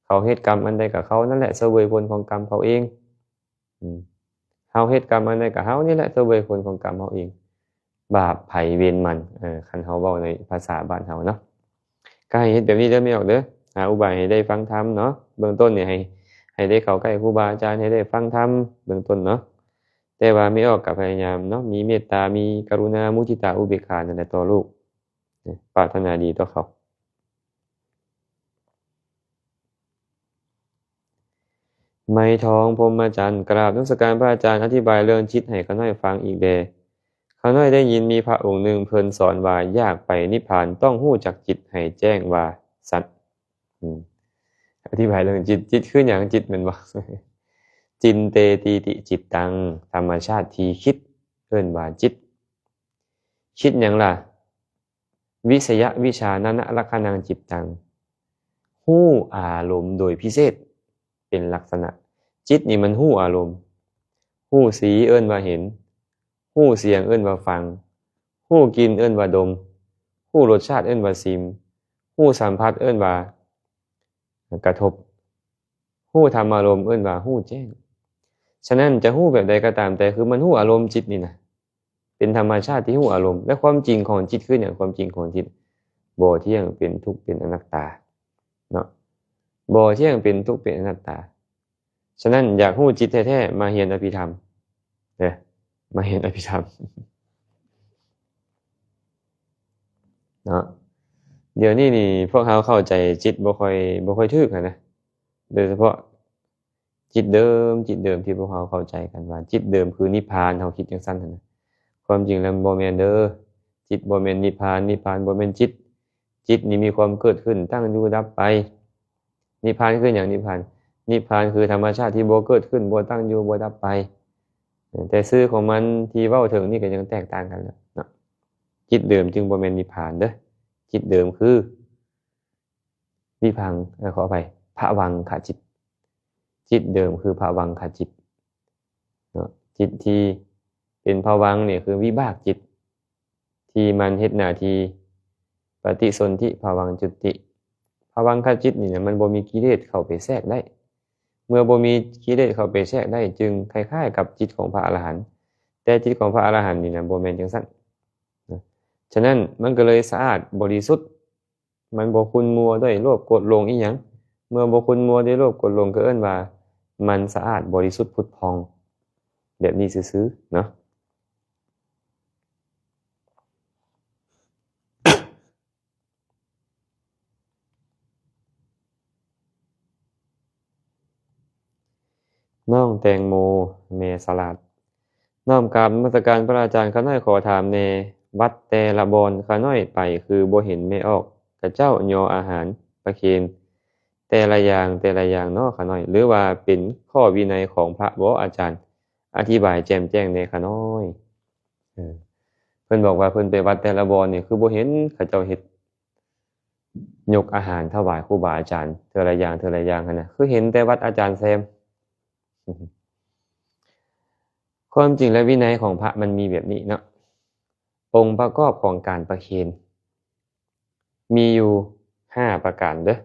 เขาเฮ็ดกรรมอันใดก็เขานั่นแหละเสวยผลของกรรมเขาเองเฮาเฮ็ดกรรมอันใดก็เฮานี่แหละเสวยผลของกรรมเฮาเองบาปไผเวรมันคันเฮาเว้าในภาษาบ้านเฮาเนาะก็ให้เฮ็ดแบบนี้เด้อแม่ออกเด้อหาอุบายให้ได้ฟังธรรมเนาะเบื้องต้นเนี่ยให้ได้เข้าใกล้ครูบาอาจารย์ให้ได้ฟังธรรมเบื้องต้นเนาะแต่ว่าไม่ออกก็พยายามเนาะมีเมตตามีกรุณามุทิตาอุเบกขานั่นแหละต่อลูกปรารถนาดีต่อเขาไม้ทองพรหมจันทร์กราบนมัสการพระอาจารย์อธิบายเรื่องจิตให้ข้าน้อยฟังอีกแดข้าน้อยได้ยินมีพระองค์หนึ่งเพิ่นสอนว่าอยากไปนิพพานต้องฮู้จักจิตให้แจ้งว่าสัตว์อธิบายเรื่องจิตคือหยังจิตแม่นบ่ จินเตตีติจิตตังธรรมชาติที่คิดเอิ้นว่าจิตคิดหยังล่ะวิสยวิชานะลักขณังจิตตังฮู้อารมณ์โดยพิเศษเป็นลักษณะจิตนี่มันฮู้อารมณ์ฮู้สีเอิ้นว่าเห็นฮู้เสียงเอิ้นว่าฟังฮู้กลิ่นเอิ้นว่าดมฮู้รสชาติเอิ้นว่าชิมฮู้สัมผัสเอิ้นว่ากระทบฮู้ธรรมารมณ์เอิ้นว่าฮู้แจ้งฉะนั้นจะฮู้แบบใดก็ตามแต่คือมันฮู้อารมณ์จิตนี่นะเป็นธรรมชาติที่ฮู้อารมณ์และความจริงของจิตคืออย่างความจริงของจิตบ่เที่ยงเป็นทุกข์เป็นอนัตตาเนาะบ่เที่ยงเป็นทุกข์เป็นอนัตตาฉะนั้นอยากฮู้จิตแท้ๆมาเรียนอภิธรรมเด้อมาเรียนอภิธรรมเนาะเดี๋ยวนี้นี่พวกเขาเข้าใจจิตบ่ค่อยถูกนะโดยเฉพาะจิตเดิมที่พวกเขาเข้าใจกันว่าจิตเดิมคือนิพพานเขาคิดจังซั่นนะความจริงแล้วบ่แม่นเด้อจิตบ่แม่นนิพพานบ่แม่นจิตนี่มีความเกิดขึ้นตั้งอยู่ดับไปนิพพานคือหยังนิพพานคือธรรมชาติที่บ่เกิดขึ้นบ่ตั้งอยู่บ่ดับไปแต่ชื่อของมันที่เว้าถึงนี่ก็ยังแตกต่างกันแล้วเนาะจิตเดิมจึงบ่แม่นนิพพานเด้อจิตเดิมคือวิภังขออภัยภวังคจิตจิตเดิมคือภวังคจิตเนาะจิตที่เป็นภวังค์เนี่ยคือวิบากจิตที่มันเฮ็ดหน้าที่ปฏิสนธิภวังค์จุติภวังคจิตนี่นะมันบ่มีกิเลสเข้าไปแทรกได้เมื่อบ่มีกิเลสเข้าไปแทรกได้จึงคล้ายๆกับจิตของพระอรหันต์แต่จิตของพระอรหันต์นี่นะบ่แม่นจังซั่นนะฉะนั้นมันก็เลยสะอาดบริสุทธิ์มันบ่ขุ่นมัวด้วยโลภโกรธหลงอีหยังเมื่อบ่ขุ่นมัวด้วยโลภโกรธหลงก็เอิ้นว่ามันสะอาดบริสุทธิ์ผุดพองแบบนี้ซื่อๆเนาะน้องแตงโมแม่สลัดน้อมกราบนมัสการพระอาจารย์ข้าน้อยขอถามแน่วัดแต่ละบอนข้าน้อยไปคือบ่เห็นแม่ออกกะเจ้าย่ออาหารประเคนแต่ละอย่างเนาะข้าน้อยหรือว่าเป็นข้อวินัยของพระบ่อาจารย์อธิบายแจ่มแจ้งแหน่ข้าน้อยเพิ่นบอกว่าเพิ่นไปวัดแต่ละบอนนี่คือบ่เห็นเขาเจ้าเฮ็ดยกอาหารถวายครูบาอาจารย์เทื่อละอย่างหั่นน่ะคือเห็นแต่วัดอาจารย์แซมความจริงแล้ววินัยของพระมันมีแบบนี้เนาะองค์ประกอบของการประเคน มีอยู่5ประการเด้อ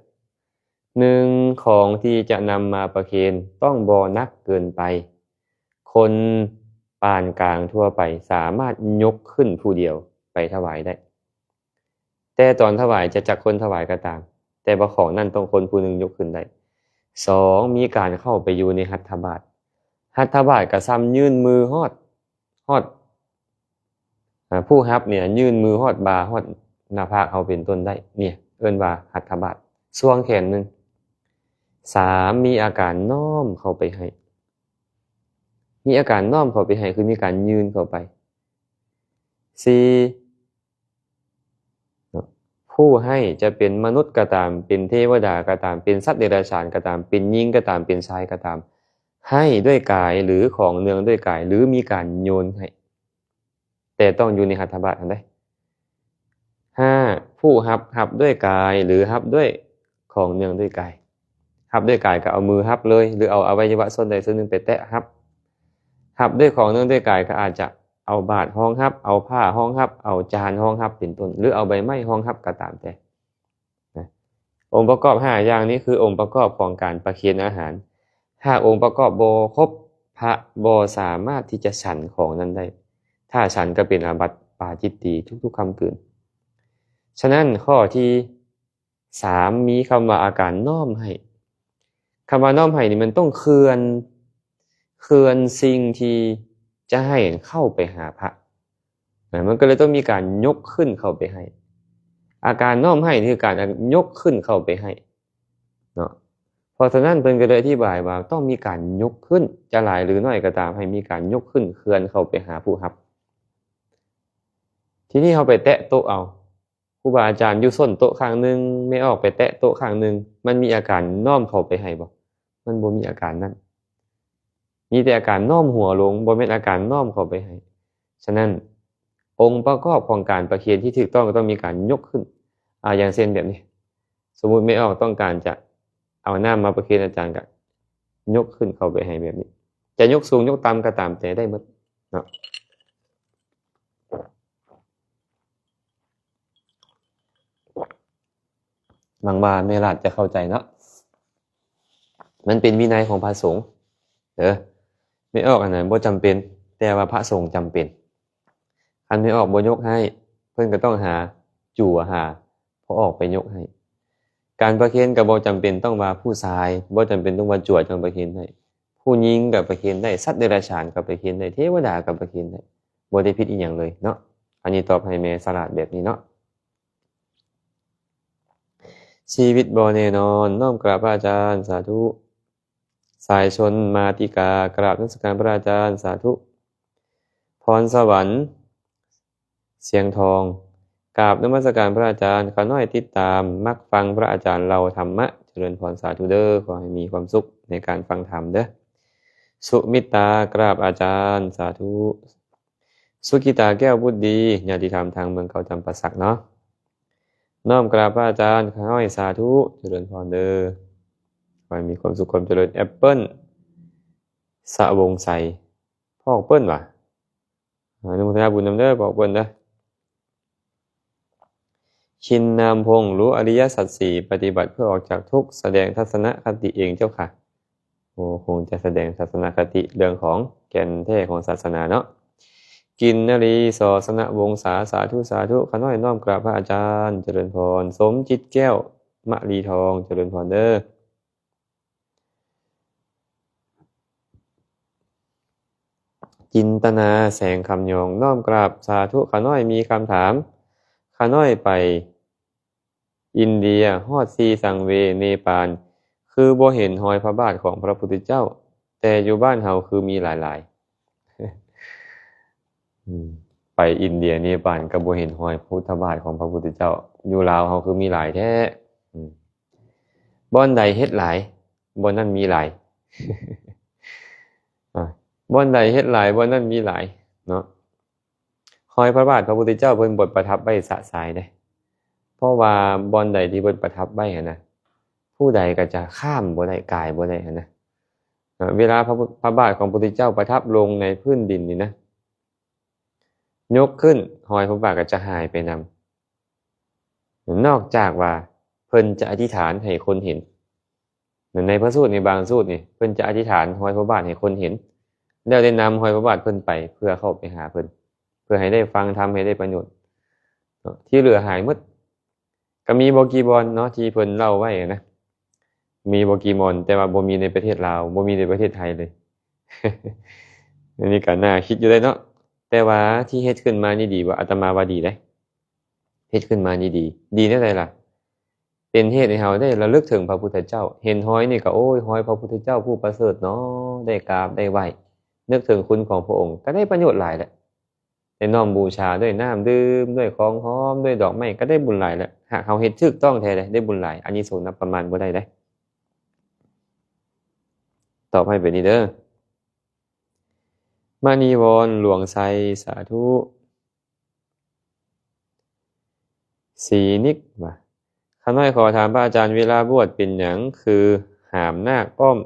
1ของที่จะนำมาประเคนต้องบ่หนักเกินไปคนปานกลางทั่วไปสามารถยกขึ้นผู้เดียวไปถวายได้แต่ตอนถวายจะจักคนถวายก็ตามแต่ว่าของนั่นต้องคนผู้หนึ่งยกขึ้นได้2มีการเข้าไปอยู่ในหัตถบาตหัตถบาตก็ซ้ำยื่นมือฮอดผู้รับเนี่ยยื่นมือฮอดบ่าฮอดหน้าผากเฮาเป็นต้นได้เนี่ยเอิ้นว่าหัตถบาตส่วงแขนนึง3มีอาการน้อมเข้าไปให้มีอาการน้อมเข้าไปให้คือมีการยืนเข้าไป4ผู้ให้จะเป็นมนุษย์ก็ตามเป็นเทวดาก็ตามเป็นสัตว์เดรัจฉานก็ตามเป็นหญิงก็ตามเป็นชายก็ตามให้ด้วยกายหรือของเนืองด้วยกายหรือมีการโยนให้แต่ต้องอยู่ในหัตถบาตอันใด5ผู้รับด้วยกายหรือรับด้วยของเนืองด้วยกายรับด้วยกายก็เอามือรับเลยหรือเอาอวัยวะส่วนใดส่วนหนึ่งไปแตะรับด้วยของเนืองด้วยกายก็อาจจะเอาบาตรห้องรับเอาผ้าห้องรับเอาจานห้องรับเป็นต้นหรือเอาใบไม้ห้องรับก็ตามแต่นะองค์ประกอบ5อย่างนี้คือองค์ประกอบของการประเคนอาหารถ้าองค์ประกอบบ่ครบพระบ่สามารถที่จะฉันของนั้นได้ถ้าฉันก็เป็นอาบัติปาจิตตีทุกๆคำกลืนฉะนั้นข้อที่3มีคำว่าอาการน้อมให้คำว่าน้อมให้นี่มันต้องเคลื่อนสิ่งที่จะให้เข้าไปหาพระมันก็เลยต้องมีการยกขึ้นเข้าไปให้อาการน้อมให้คือการยกขึ้นเข้าไปให้เนาะเพราะฉะนั้นเพิ่นก็เลยอธิบายว่าต้องมีการยกขึ้นจะหลายหรือน้อยก็ตามให้มีการยกขึ้นเคลื่อนเข้าไปหาผู้รับทีนี้เฮาไปแตะโต๊ะเอาครูบาอาจารย์อยู่ส้นโต๊ะข้างนึงไม่ออกไปแตะโต๊ะข้างนึงมันมีอาการน้อมเข้าไปให้บ่มันบ่มีอาการนั้นมีแต่อาการน้อมหัวลงบ่แม่นอาการน้อมเข้าไปให้ฉะนั้นองค์ประกอบของการประเคนที่ถูกต้องก็ต้องมีการยกขึ้นอย่างเช่นแบบนี้สมมุติไม่ออกต้องการจะเอาน้ำมาประเคนอาจารย์ก็ยกขึ้นเข้าไปให้แบบนี้จะยกสูงยกต่ำก็ตามแต่ได้หมดเนาะบางบาแม่ราชจะเข้าใจเนาะมันเป็นวินัยของพระสงฆ์ไม่ออกอันนั้นบ่จำเป็นแต่ว่าพระสงฆ์จำเป็นอันไม่ออกบ่ยกให้เพิ่นก็ต้องหาจั่วหาพอออกไปยกให้การประเคนก็บ่จำเป็นต้องว่าผู้ชายบ่จำเป็นต้องว่าจั่วจังประเคนได้ผู้หญิงก็ประเคนได้สัตว์เดรัจฉานก็ประเคนได้เทวดาก็ประเคนได้บ่ได้ผิดอีหยังเลยเนาะอันนี้ตอบให้แม่สลัดแบบนี้เนาะชีวิตบ่แน่นอนน้อมกราบพระอาจารย์สาธุสายชนมาติกากราบนมัสการพระอาจารย์สาธุพรสวรรค์เสียงทองกราบนมัสการพระอาจารย์ขอน้อยติดตามมักฟังพระอาจารย์เราธรรมะเจริญพรสาธุเด้อขอให้มีความสุขในการฟังธรรมเด้อสุมิตากราบอาจารย์สาธุสุกิตาแก้วบุตรดีญาติธรรมทางเมืองเขาจำปาสักเนาะน้อมกราบพระอาจารย์ขอให้สาธุเจริญพรเด้อขอให้มีความสุขความเจริญแอปเปิ้ลสะวงใสพ่อเปิ้ลว่ะอนุโมทนาบุญนำเด้อบอกเปิ้ลเด้อชินนามพงษ์รู้อริยสัจสี่ปฏิบัติเพื่อออกจากทุกข์แสดงทัศนคติเองเจ้าค่ะโอ้คงจะแสดงทัศนคติเรื่องของแก่นแท้ของศาสนาเนาะกินนรีสอสนวงศาสาธุสาธุขอน้อยน้อมกราบพระอาจารย์เจริญพรสมจิตแก้วมะลีทองเจริญพรเด้อจินตนาแสงคำยองน้อมกราบสาธุขอน้อยมีคำถามขอน้อยไปอินเดียฮอดซีสังเวเนปาลคือบ่เห็นรอยพระบาทของพระพุทธเจ้าแต่อยู่บ้านเฮาคือมีหลายๆไปอินเดียเนปาลก็บ่เห็นรอยพุทธบาทของพระพุทธเจ้าอยู่ลาวเฮาคือมีหลายแท้บ่อนใดเฮ็ดหลายบ่อนนั้นมีหลายบ่อนใดเฮ็ดหลายบ่อนนั้นมีหลายเนาะรอยพระบาทพระพุทธเจ้าเพิ่นบดประทับไว้สะสายเด้เพราะว่าบ่อนใดที่เพิ่นประทับไว้นะผู้ใดก็จะข้ามบ่ได้กายบ่ได้นะเวลาพระบาทของพระพุทธเจ้าประทับลงในพื้นดินนี่นะยกขึ้นรอยพระบาทก็จะหายไปน นอกจากว่าเพิ่นจะอธิษฐานให้คนเห็นในพระสูตรในบางสูตรนี่เพิ่นจะอธิษฐานห้อยพระบาทให้คนเห็นแล้วได้นำห้อยพระบาทเพิ่นไปเพื่อเข้าไปหาเพิ่นเพื่อให้ได้ฟังธรรมให้ได้ประโยชน์ที่เหลือหายหมดก็มีโปเกมอนเนาะที่เพิ่นเล่าไว้นะมีโปเกมอนแต่ว่าบ่มีในประเทศลาวบ่มีในประเทศไทยเลย อันนี้ก็น่าคิดอยู่เลยเนาะแต่ว่าที่เฮ็ดขึ้นมานี่ดีว่าอาตมาว่าดีเด้เฮ็ดขึ้นมานี่ดีดีแนวใดล่ะเป็นเหตุให้เราได้ระลึกถึงพระพุทธเจ้าเห็นห้อยนี่ก็โอ้ยห้อยพระพุทธเจ้าผู้ประเสริฐเนาะได้กราบได้ไหว้นึกถึงคุณของพระองค์ก็ได้ประโยชน์หลายแหละได้น้อมบูชาด้วยน้ำดื่มด้วยของหอมด้วยดอกไม้ก็ได้บุญหลายแหละหากเราเฮ็ดถูกต้องแท้เลยได้บุญหลายอานิสงส์นับประมาณบ่ได้เด้ตอบให้ไปนี่เด้อมานีวรหลวงไซสาธุสีนิกว่าข้าน้อยขอถามพระอาจารย์เวลาบวชเป็นหยังคือหามนาคอ้อม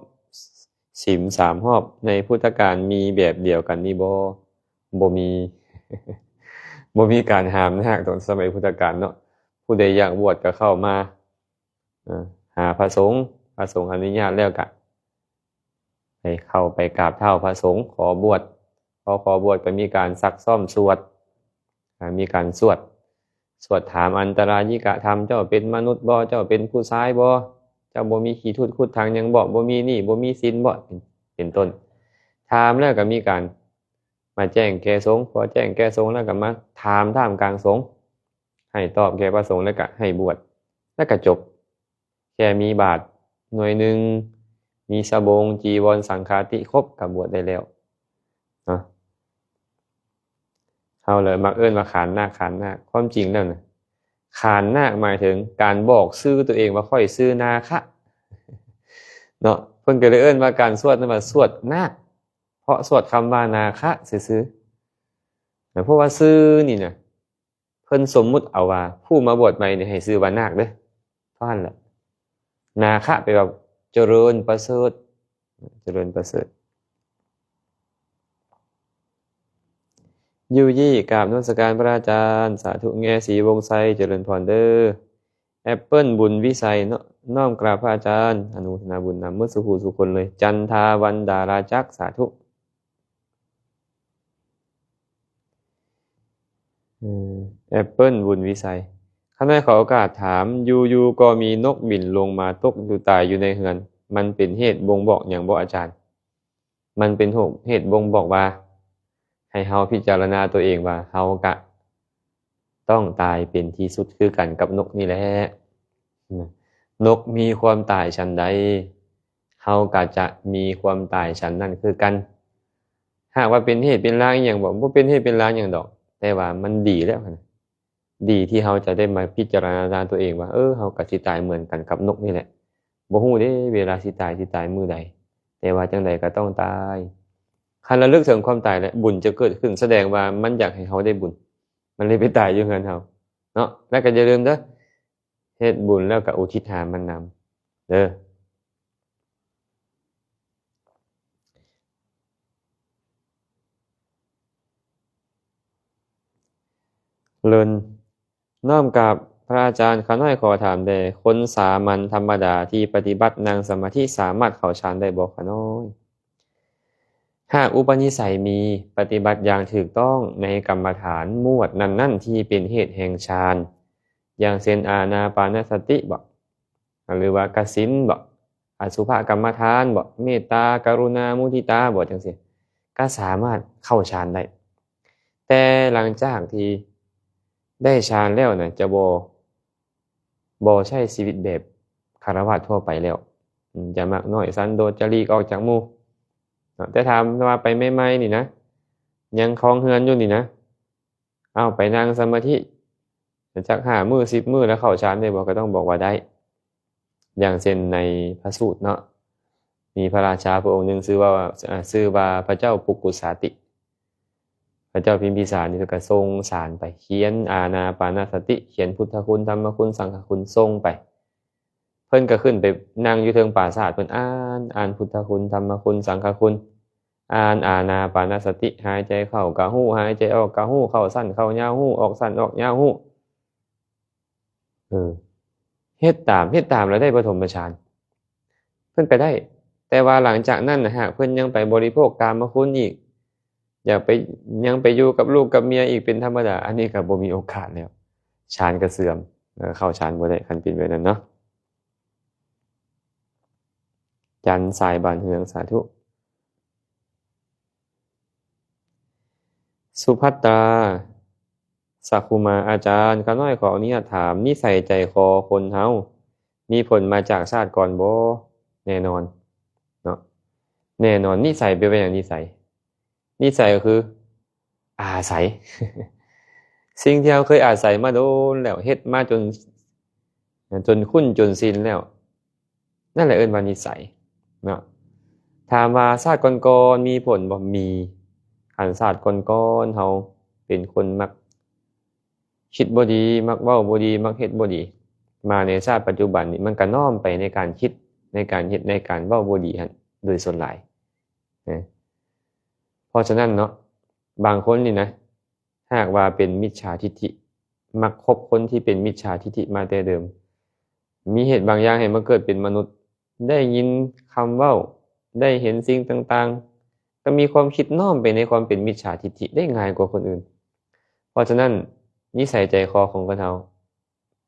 ศีล3 รอบในพุทธกาลมีแบบเดียวกันนี่บ่มี บ่มีการหามนาคตอนสมัยพุทธกาลเนาะผู้ใดอยากบวชก็เข้ามาหาพระสงฆ์อนุญาตแล้วก็ไปเข้าไปกราบเท้าพระสงฆ์ขอบวชขอบวชก็มีการซักซ้อมสวดมีการสวดถามอันตรายิกะธรรมเจ้าเป็นมนุษย์บ่เจ้าเป็นผู้ชายบ่เจ้าบ่มีขี้ทูตคุดทางยังบ่มีหนี้บ่มีศีลบ่เป็นต้นถามแล้วก็มีการมาแจ้งแก่สงฆ์พอแจ้งแก่สงฆ์แล้วก็มาถามท่ามกลางสงฆ์ให้ตอบแก่พระสงฆ์แล้วก็ให้บวชแล้วก็จบแค่มีบาตรหน่วยนึงมีสบงจีวรสังฆาติครบก็บวชได้แล้วเนาะเอาเลยมักเอิ้นว่าขานนาคความจริงแล้วนะขานนาคหมายถึงการบอกชื่อตัวเองว่าค่อยชื่อนาคะเนาะเพิ่นก็เลยเอิ้นว่าการสวดนั้นว่าสวดนาคเพราะสวดคำว่านาคะซื่อๆเพราะว่าชื่อนี่นะเพิ่นสมมุติเอาว่าผู้มาบวชใหม่นี่ให้ชื่อว่านาคเด้อเท่านั้นแหละนาคะแปลว่าเจริญประเสริฐยูยี่กราบนมัสการพระอาจารย์สาธุแง่สีวงไซเจริญพรเด้อแอปเปิลบุญวิสัยน้อมกราบพระอาจารย์อนุโมทนาบุญนำเมื่อสุคนเลยจันทาวันดาราจักสาธุแอปเปิลบุญวิสัยข้าน้อยขอโอกาสถามยูก็มีนกบินลงมาตกอยู่ตายอยู่ในเฮือนมันเป็นเหตุบ่งบอกอย่างบ่อาจารย์มันเป็นเหตุบ่งบอกว่าให้เฮาพิจารณาตัวเองว่าเฮากะต้องตายเป็นที่สุดคือกันกับนกนี่แหละนกมีความตายฉันใดเฮากะจะมีความตายฉันนั่นคือกันหากว่าเป็นเหตุเป็นลางอย่างบ่เป็นเหตุเป็นลางอย่างดอกแต่ว่ามันดีแล้วนะดีที่เฮาจะได้มาพิจารณาตัวเองว่าเฮากะสิตายเหมือนกันกับนกนี่แหละบ่ฮู้เด้เวลาสิตายมื้อใดแต่ว่าจังใดก็ต้องตายคันระลึกถึงความตายแล้วบุญจะเกิดขึ้นแสดงว่ามันอยากให้เฮาได้บุญมันเลยไปตายอยู่เฮือนเฮาเนาะแล้วก็อย่าลืมเด้อเฮ็ดบุญแล้วก็อุทิศหามันนำเด้อเลินน้อมกับพระอาจารย์ข้าน้อยขอถามแด่คนสามัญธรรมดาที่ปฏิบัตินั่งสมาธิสามารถเข้าฌานได้บ่ข้าน้อยหากอุปนิสัยมีปฏิบัติอย่างถูกต้องในกรรมฐานหมวดนั้นที่เป็นเหตุแห่งฌานอย่างเช่นอานาปานสติบ่หรือว่ากสินบ่อสุภกรรมฐานบ่เมตตากรุณามุทิตาบ่จังซี่ก็สามารถเข้าฌานได้แต่หลังจากที่ได้ฌานแล้วน่ะจะบ่ใช้ชีวิตแบบฆราวาสทั่วไปแล้วจะมักน้อยสันโดษจะหลีกออกจากหมู่แต่ถามว่าไปใหม่ๆนี่นะยังคลองเฮือนอยู่นี่นะเอาไปนั่งสมาธิจัก5 มื้อ10 มื้อแล้วเข้าฌานได้บ่ก็ต้องบอกว่าได้อย่างเช่นในพระสูตรเนาะมีพระราชาพระองค์หนึ่งชื่อว่าพระเจ้าปุกุสาติพระเจ้าพิมพิสารนี่ก็ทรงสารไปเขียนอานาปานสติเขียนพุทธคุณธรรมคุณสังฆคุณทรงไปเพิ่นก็ขึ้นไปนั่งอยู่เทิงปราสาทเพิ่นอ่านพุทธคุณธรรมคุณสังฆคุณอ่านอานาปานสติหายใจเข้ากะฮู้หายใจออกกะฮู้เข้าสั้นเข้ายาวฮู้ออกสั้นออกยาวฮู้ เออเฮ็ดตามแล้วได้ปฐมฌานเพิ่นก็ได้แต่ว่าหลังจากนั้นน่ะหากเพิ่นยังไปบริโภคกามคุณอีกอยากไปยังไปอยู่กับลูกกับเมียอีกเป็นธรรมดาอันนี้ก็บ่มีโอกาสแล้วฌานก็เสื่อมเข้าฌานบ่ได้คันเป็นแบบนั้นเนาะจันทร์สายบานเฮืองสาธุสุภัตตราสักคุมาอาจารย์ข้าน้อยขออนุญาตถามนิสัยใจคอคนเฮามีผลมาจากชาติก่อนบ่แน่นอนเนาะแน่นอนนิสัยเป็นอย่างนิสัยก็คืออาศัยสิ่งที่เราเคยอาศัยมาโดนแล้วเฮ็ดมาจนคุ้นจนชินแล้วนั่นแหละเอิ้นว่านิสัยเนาะถามว่าชาติก่อนๆมีผลบ่มีคันชาติก่อนๆเฮาเป็นคนมักคิดบ่ดีมักเว้าบ่ดีมักเฮ็ดบ่ดีมาในชาติปัจจุบันนี้มันก็น้อมไปในการคิดในการเฮ็ดในการเว้าบ่ดีหั่นโดยส่วนหลายนะเพราะฉะนั้นเนาะบางคนนี่นะหากว่าเป็นมิจฉาทิฏฐิมักคบคนที่เป็นมิจฉาทิฏฐิมาแต่เดิมมีเหตุบางอย่างให้มาเกิดเป็นมนุษย์ได้ยินคำเว้าได้เห็นสิ่งต่างๆก็มีความคิดน้อมไปในความเป็นมิจฉาทิฏฐิได้ง่ายกว่าคนอื่นเพราะฉะนั้นนิสัยใจคอของคนเรา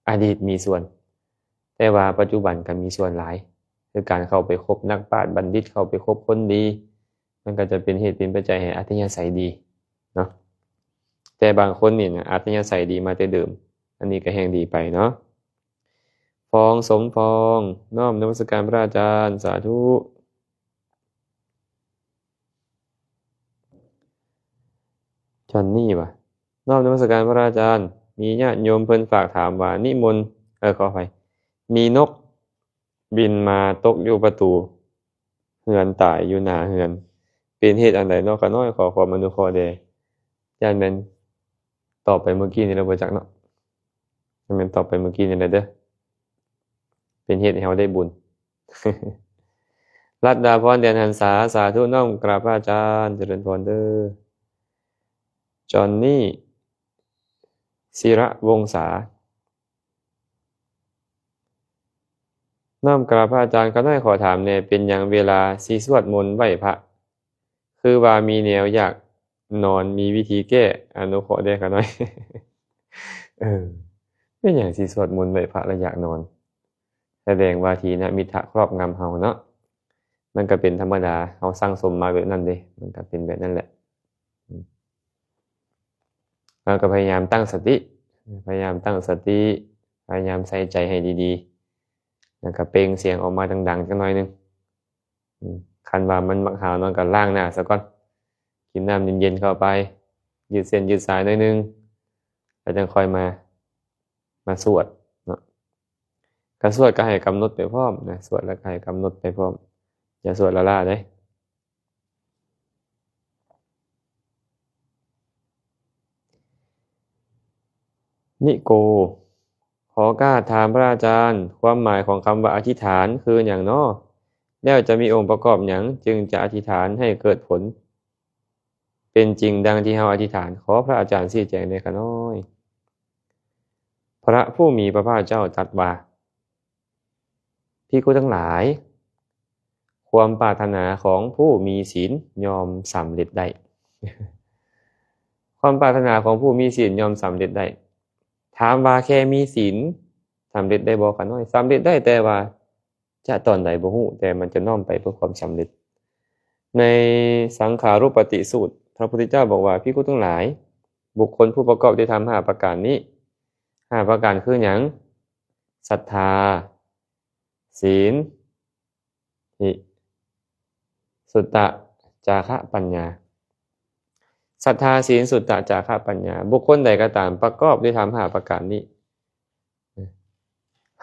อดีตมีส่วนแต่ว่าปัจจุบันก็มีส่วนหลายคือการเข้าไปคบนักปราชญ์บัณฑิตเข้าไปคบคนดีมันก็จะเป็นเหตุเป็นปัจจัยให้อัธยาศัยดีเนาะแต่บางคนนี่นะอัธยาศัยดีมาแต่เดิมอันนี้ก็แห่งดีไปเนาะฟองสมฟองน้อมนมัสการพระอาจารย์สาธุจอนนี่ว่ะน้อมนมัสการพระอาจารย์มีญาติโยมเพิ่นฝากถามว่านิมนต์ขออภัยมีนกบินมาตกอยู่ประตูเฮือนตายอยู่หน้าเฮือนเป็นเหตุอันใดเนาะข้าน้อยขอความอนุเคราะห์แด่ญาติแม่นตอบไปเมื่อกี้นี่เราบ่จักเนาะญาติแม่นตอบไปเมื่อกี้นี่แหละเด้อเป็นเหตุให้เราได้บุญ รัตดาพรเดือนหันษาสาธุน้อมกราบพระอาจารย์เจริญพรเด้อจอนนี่ศิระวงศาน้อมกราบพระอาจารย์ข้าน้อยขอถามแหน่เป็นหยังเวลาสิสวดมนต์ไหว้พระคือว่ามีแนวอยากนอนมีวิธีแก้อนุเคราะห์แด่ข้าน้อย เออเป็นหยังสิสวดมนต์ไหว้พระแล้วอยากนอนแสดงว่าทีนะมิทธะครอบงำเฮาเนาะมันก็เป็นธรรมดาเฮาสร้างสมมาแบบนั้นเด้มันก็เป็นแบบนั้นแหละเราก็พยายามตั้งสติพยายามตั้งสติพยายามใส่ใจให้ดีๆแล้วก็เปล่งเสียงออกมาดังๆจักหน่อยหนึงคันว่ามันมักหาวนอนก็ล้างหน้าซะก่อนกินน้ำเย็นๆเข้าไปยืดเส้นยืดสายหน่อยหนึงแล้วจังค่อยมาสวดเนาะก็สวดก็ให้กำหนดไปพร้อมนะสวดแล้วก็ให้กำหนดไปพร้อมอย่าสวดละล่าเด้นิโกขอกล้าถามพระอาจารย์ความหมายของคำว่าอธิษฐานคือหยังน้อแล้วจะมีองค์ประกอบหยังจึงจะอธิษฐานให้เกิดผลเป็นจริงดังที่เฮาอธิษฐานขอพระอาจารย์ชี้แจงด้วยค่ะน้อยพระผู้มีพระภาคเจ้าตรัสว่าภิกขุทั้งหลายความปรารถนาของผู้มีศีลยอมสำเร็จได้ ความปรารถนาของผู้มีศีลยอมสำเร็จได้ถามว่าแค่มีศีลสำเร็จได้บ่คะน้อยสำเร็จได้แต่ว่าจะตอนใดบ่ฮู้แต่มันจะน้อมไปเพื่อความสำเร็จในสังขารุปฏิสูตรพระพุทธเจ้าบอกว่าภิกขุทั้งหลายบุคคลผู้ประกอบด้วยธรรม5ประการนี้5ประการคือหยังศรัทธาศีลหิสุตตะจาคะปัญญาศรัทธาศีลสุตตะจาคะปัญญาบุคคลใดก็ตามประกอบด้วยธรรม5ประการนี้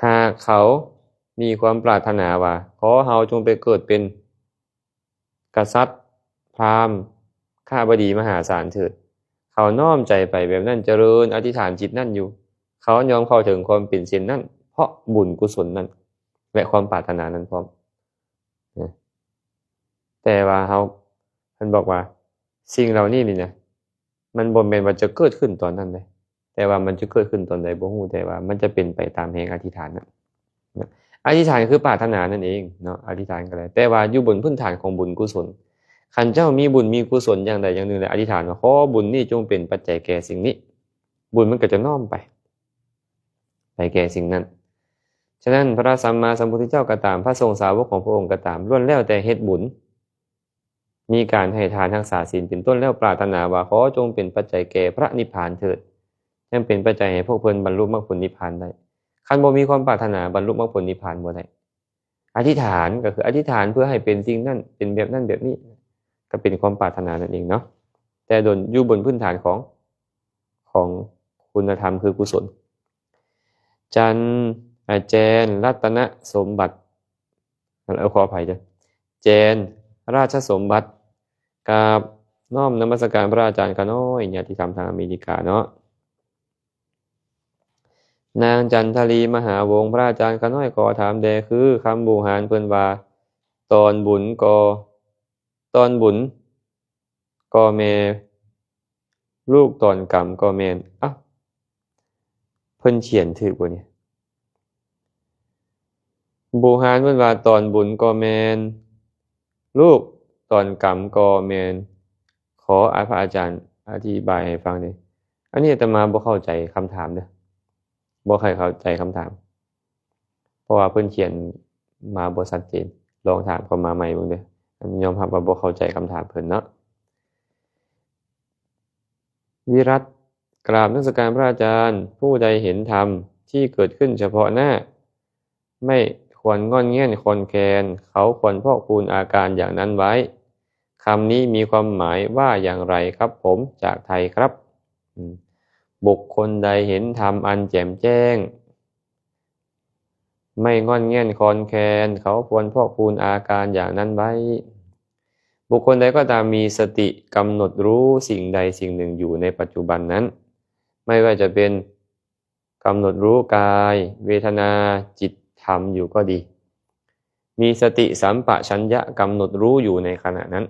หากเขามีความปรารถนาว่าขอเฮาจงไปเกิดเป็นกษัตริย์พราหมณ์ข้าบดีมหาศาลเถิดเขาน้อมใจไปแบบนั้นเจริญอธิษฐานจิตนั่นอยู่เขายอมเข้าถึงความเป็นศีลนั่นเพราะบุญกุศลนั้นและความปรารถนานั้นพร้อมแต่ว่าเฮาเพิ่นบอกว่าสิ่งเหล่านี้นี่นะมันบ่แม่นว่าจะเกิดขึ้นตอนนั้นเลย แต่ว่ามันจะเกิดขึ้นตอนใดบ่ฮู้แต่ว่ามันจะเป็นไปตามแห่งอธิษฐานนั้นอธิษฐานคือปรารถนานั่นเองเนาะอธิษฐานก็ได้แต่ว่าอยู่บนพื้นฐานของบุญกุศลคันเจ้ามีบุญมีกุศลอย่างใดอย่างหนึ่งแล้วอธิษฐานว่าขอบุญนี้จงเป็นปัจจัยแก่สิ่งนี้บุญมันก็จะน้อมไปแก่สิ่งนั้นฉะนั้นพระสัมมาสัมพุทธเจ้าก็ตามพระทรงสาวกของพระองค์ก็ตามล้วนแล้วแต่เฮ็ดบุญมีการให้ทานรักษาศีลเป็นต้นแล้วปรารถนาว่าขอจงเป็นปัจจัยแก่พระนิพพานเถิดยังเป็นปัจจัยให้พวกเพิ่นบรรลุมรรคผลนิพพานได้คันบ่มีความปรารถนาบรรลุมรรคผลนิพพานบ่ได้อธิษฐานก็คืออธิษฐานเพื่อให้เป็นสิ่งนั้นเป็นแบบนั้นแบบนี้ก็เป็นความปรารถนานั่นเองเนาะแต่โดนอยู่บนพื้นฐานของคุณธรรมคือกุศลจันอาแจนรัตนสมบัติขออภัยจ้ะแจนราชสมบัติกราบน้อมนมัสการพระอาจารย์กน้อยญาติธรรมทางอเมริกาเนาะนางจันทลีมหาวงศ์พระอาจารย์กน้อยขอถามแดคือคำบูหารเพิ่นว่าตอนบุญก็แม่ลูกตอนกรรมก็แม่นเพิ่นเขียนถูกบ่เนี่ยบูหารเพิ่นว่าตอนบุญก็แม่นลูกตอนกรรมก็แม่นขอพระอาจารย์อธิบายให้ฟังหน่อยอันนี้อาตมาบ่เข้าใจคำถามเด้อบ่ค่อยเข้าใจคำถามเพราะว่าเพิ่นเขียนมาบ่ชัดเจนลองถามเข้ามาใหม่เบิ่งเด้ออันนี้ยอมรับว่าบ่เข้าใจคำถามเพิ่นเนาะวิรัตกราบนมัสการพระอาจารย์ผู้ใดเห็นธรรมที่เกิดขึ้นเฉพาะหน้าไม่ควรงอนแง่นคอนแคนเขาควรพอกพูนอาการอย่างนั้นไว้คำนี้มีความหมายว่าอย่างไรครับผมจากไทยครับบุคคลใดเห็นธรรมอันแจ่มแจ้งไม่งอนแง่นคอนแคนเขาควรพอกพูนอาการอย่างนั้นไว้บุคคลใดก็ตามมีสติกำหนดรู้สิ่งใดสิ่งหนึ่งอยู่ในปัจจุบันนั้นไม่ว่าจะเป็นกำหนดรู้กายเวทนาจิตธรรมอยู่ก็ดีมีสติสัมปชัญญะกำหนดรู้อยู่ในขณะนั้น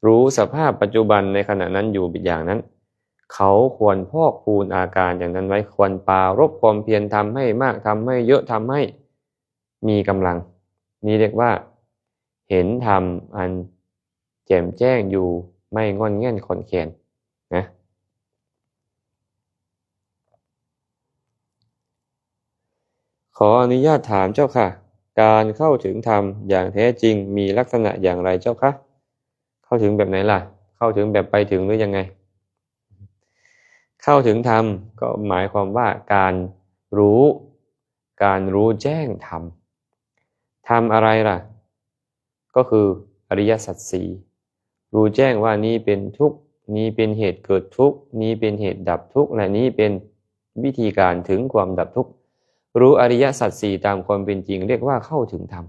รู้สภาพปัจจุบันในขณะนั้นอยู่อย่างนั้นเขาควรพอกพูนอาการอย่างนั้นไว้ควรปรารภความเพียรทำให้มากทำให้เยอะทำให้มีกำลังนี่เรียกว่าเห็นธรรมอันแจ่มแจ้งอยู่ไม่งอนแง่นขอนแขนนะขออนุญาตถามเจ้าค่ะการเข้าถึงธรรมอย่างแท้จริงมีลักษณะอย่างไรเจ้าคะเข้าถึงแบบไหนล่ะเข้าถึงแบบไปถึงหรือยังไงเข้าถึงธรรมก็หมายความว่าการรู้แจ้งธรรมอะไรล่ะก็คืออริยสัจสี่รู้แจ้งว่านี้เป็นทุกข์นี้เป็นเหตุเกิดทุกข์นี้เป็นเหตุดับทุกข์และนี้เป็นวิธีการถึงความดับทุกข์รู้อริยสัจสี่ตามความเป็นจริงเรียกว่าเข้าถึงธรรม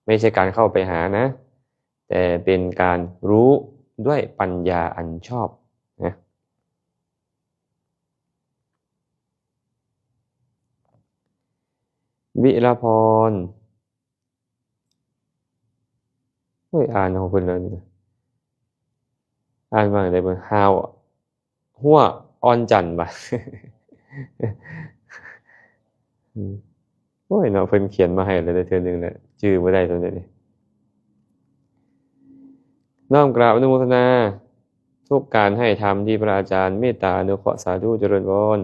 ไม่ใช่การเข้าไปหานะแต่เป็นการรู้ด้วยปัญญาอันชอบนะวิรพรอ่านของคุณเลยนะอ่านว่าอะไรบ้างฮาวหัวออนจันบ่ะโอ้ยเนาะเพิ่นเขียนมาให้เลยเทื่อนึงแหละชื่อบ่ได้ตัวนี้น้อมกราบอนุโมทนาทุกการให้ธรรมที่พระอาจารย์เมตตาอนุเคราะห์สาธุเจริญพร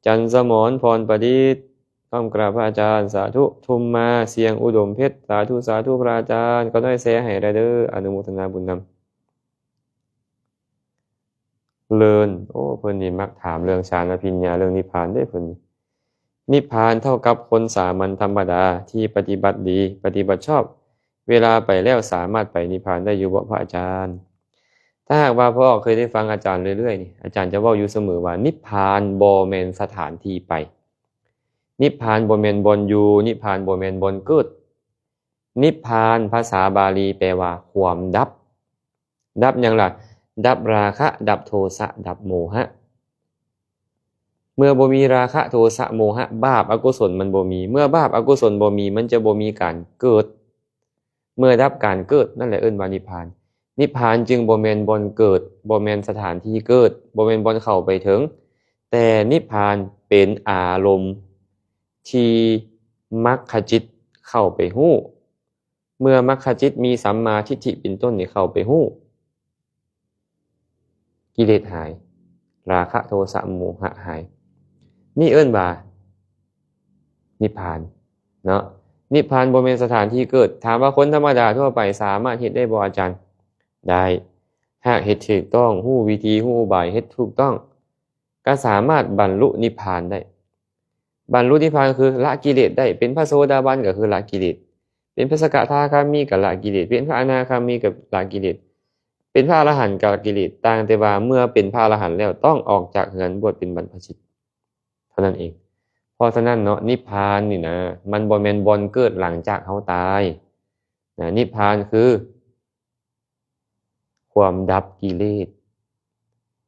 จันสมรพรประดิษฐ์น้อมกราบพระอาจารย์สาธุทุมมาเสียงอุดมเพชรสาธุพระอาจารย์ก็ได้แสให้ได้เด้ออนุโมทนาบุญนำเลินโอ้เพิ่นนี่มักถามเรื่องฌานอภิญญาเรื่องนิพพานได้เพิ่นนิพพานเท่ากับคนสามัญธรรมดาที่ปฏิบัติดีปฏิบัติชอบเวลาไปแล้วสามารถไปนิพพานได้อยู่บ่พระอาจารย์ถ้าหากว่าพ่อเคยได้ฟังอาจารย์เรื่อยๆนี่อาจารย์จะเว้าอยู่เสมอว่านิพพานบ่แม่นสถานที่ไปนิพพานบ่แม่นบ่อนอยู่นิพพานบ่แม่นบ่อนเกิดนิพพานภาษาบาลีแปลว่าความดับหยังล่ะดับราคะดับโทสะดับโมหะเมื่อบ่มีราคะโทสะโมหะบาปอกุศลมันบ่มีเมื่อบาปอกุศลบ่มีมันจะบ่มีการเกิดเมื่อดับการเกิดนั่นแหละเอิ้นว่านิพพานนิพพานจึงบ่แม่นบ่อนเกิดบ่แม่นสถานที่เกิดบ่แม่นบ่อนเข้าไปถึง แต่นิพพานเป็นอารมณ์ที่มัคคจิตเข้าไปฮู้เมื่อมัคคจิตมีสัมมาทิฏฐิเป็นต้นนี่เข้าไปฮู้กิเลสหายราคะโทสะโมหะหายนี่เอิ้นว่านิพพานเนาะนิพพานบ่แม่นสถานที่เกิดถามว่าคนธรรมดาทั่วไปสามารถเฮ็ดได้บ่อาจารย์ได้หากเฮ็ดถูกต้องฮู้วิธีฮู้อุบายเฮ็ดถูกต้องก็สามารถบรรลุนิพพานได้บรรลุนิพพานคือละกิเลสได้เป็นพระโสดาบันก็คือละกิเลสเป็นพระสกทาคามีก็ละกิเลสเป็นพระอนาคามีก็ละกิเลสเป็นพระอรหันต์ก็ละกิเลสต่างแต่ว่าเมื่อเป็นพระอรหันต์แล้วต้องออกจากเรือนบวชเป็นบรรพชิตเท่านั้นเองเพราะฉะนั้นเนาะนิพพานนี่นะมันบ่แม่นบ่เกิดหลังจากเฮาตายนะนิพพานคือความดับกิเลส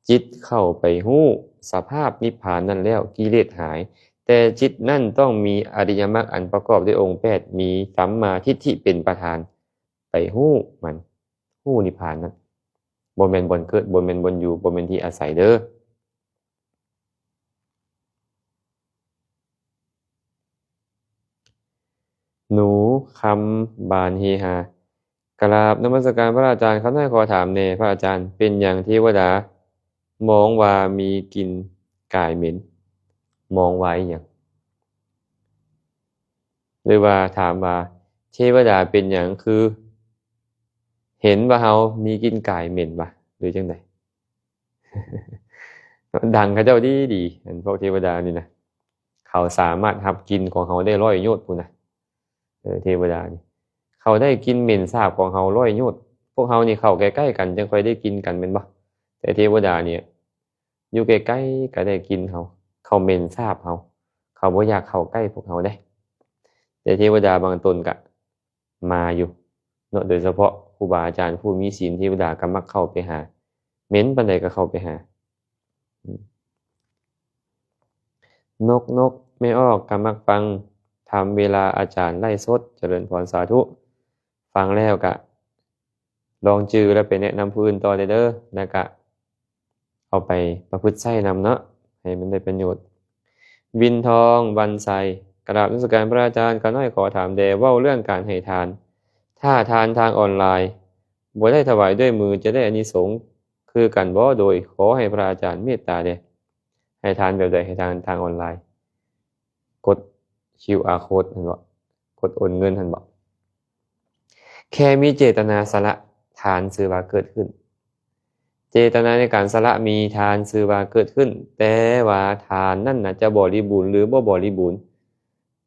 จิตเข้าไปฮู้สภาพนิพพานนั่นแล้วกิเลสหายแต่จิตนั่นต้องมีอริยมรรคอันประกอบด้วยองค์8มีสัมมาทิฏฐิเป็นประธานไปฮู้มันฮู้นิพพานนั้นบ่แม่นบ่เกิดบ่แม่นบ่อยู่บ่แม่นที่อาศัยเด้อหนูคำบานเฮฮากราบนมัสการพระอาจารย์ครับนายขอถามแน่พระอาจารย์เป็นหยังเทวดามองว่ามีกลิ่นกายเหม็นมองว่าอิหยังหรือว่าถามว่าเทวดาเป็นหยังคือเห็นว่าเฮามีกลิ่นกายเหม็นบ่หรือจังได ดังเขาเจ้าดีอันพวกเทวดานี่นะเขาสามารถรับกลิ่นของเขาได้100โยชน์พู้นน่ะเทวดานี่เขาได้กลิ่นเหม็นสาบของเขา100โยชน์พวกเฮานี่เข้าใกล้ๆกันจังค่อยได้กินกันแม่นบ่แต่เทวดาเนี่ยอยู่ใกล้ๆก็ได้กินเฮาเขาเหม็นสาบเฮาเขาบ่อยากเข้าใกล้พวกเฮาเด้แต่เทวดาบางตนก็มาอยู่เนาะโดยเฉพาะครูบาอาจารย์ผู้มีศีลเทวดาก็มักเข้าไปหาเหม็นปานใดก็เข้าไปหา นกไม่ออกกำมักฟังทำเวลาอาจารย์ไล่สดเจริญพรสาธุฟังแล้วกะลองจือแล้วไปแนะนำผู้อื่นต่อเด้อแล้วกะเอาไปประพฤติใช้นำเนาะให้มันได้ประโยชน์วินทองวันไซกราบนมัสการพระอาจารย์ก็น้อยขอถามแด่เว้าเรื่องการให้ทานถ้าทานทางออนไลน์บ่ได้ถวายด้วยมือจะได้อานิสงส์คือกันบ่โดยขอให้พระอาจารย์เมตตาแด่ให้ทานแบบใดให้ทานทางออนไลน์ กด QR code หั่นบ่กดโอนเงินหั่นบ่แค่มีเจตนาสละทานชื่อว่าเกิดขึ้นเจตนาในการสละมีทานชื่อว่าเกิดขึ้นแต่ว่าทานนั่นน่ะจะบริบูรณ์หรือบ่บริบูรณ์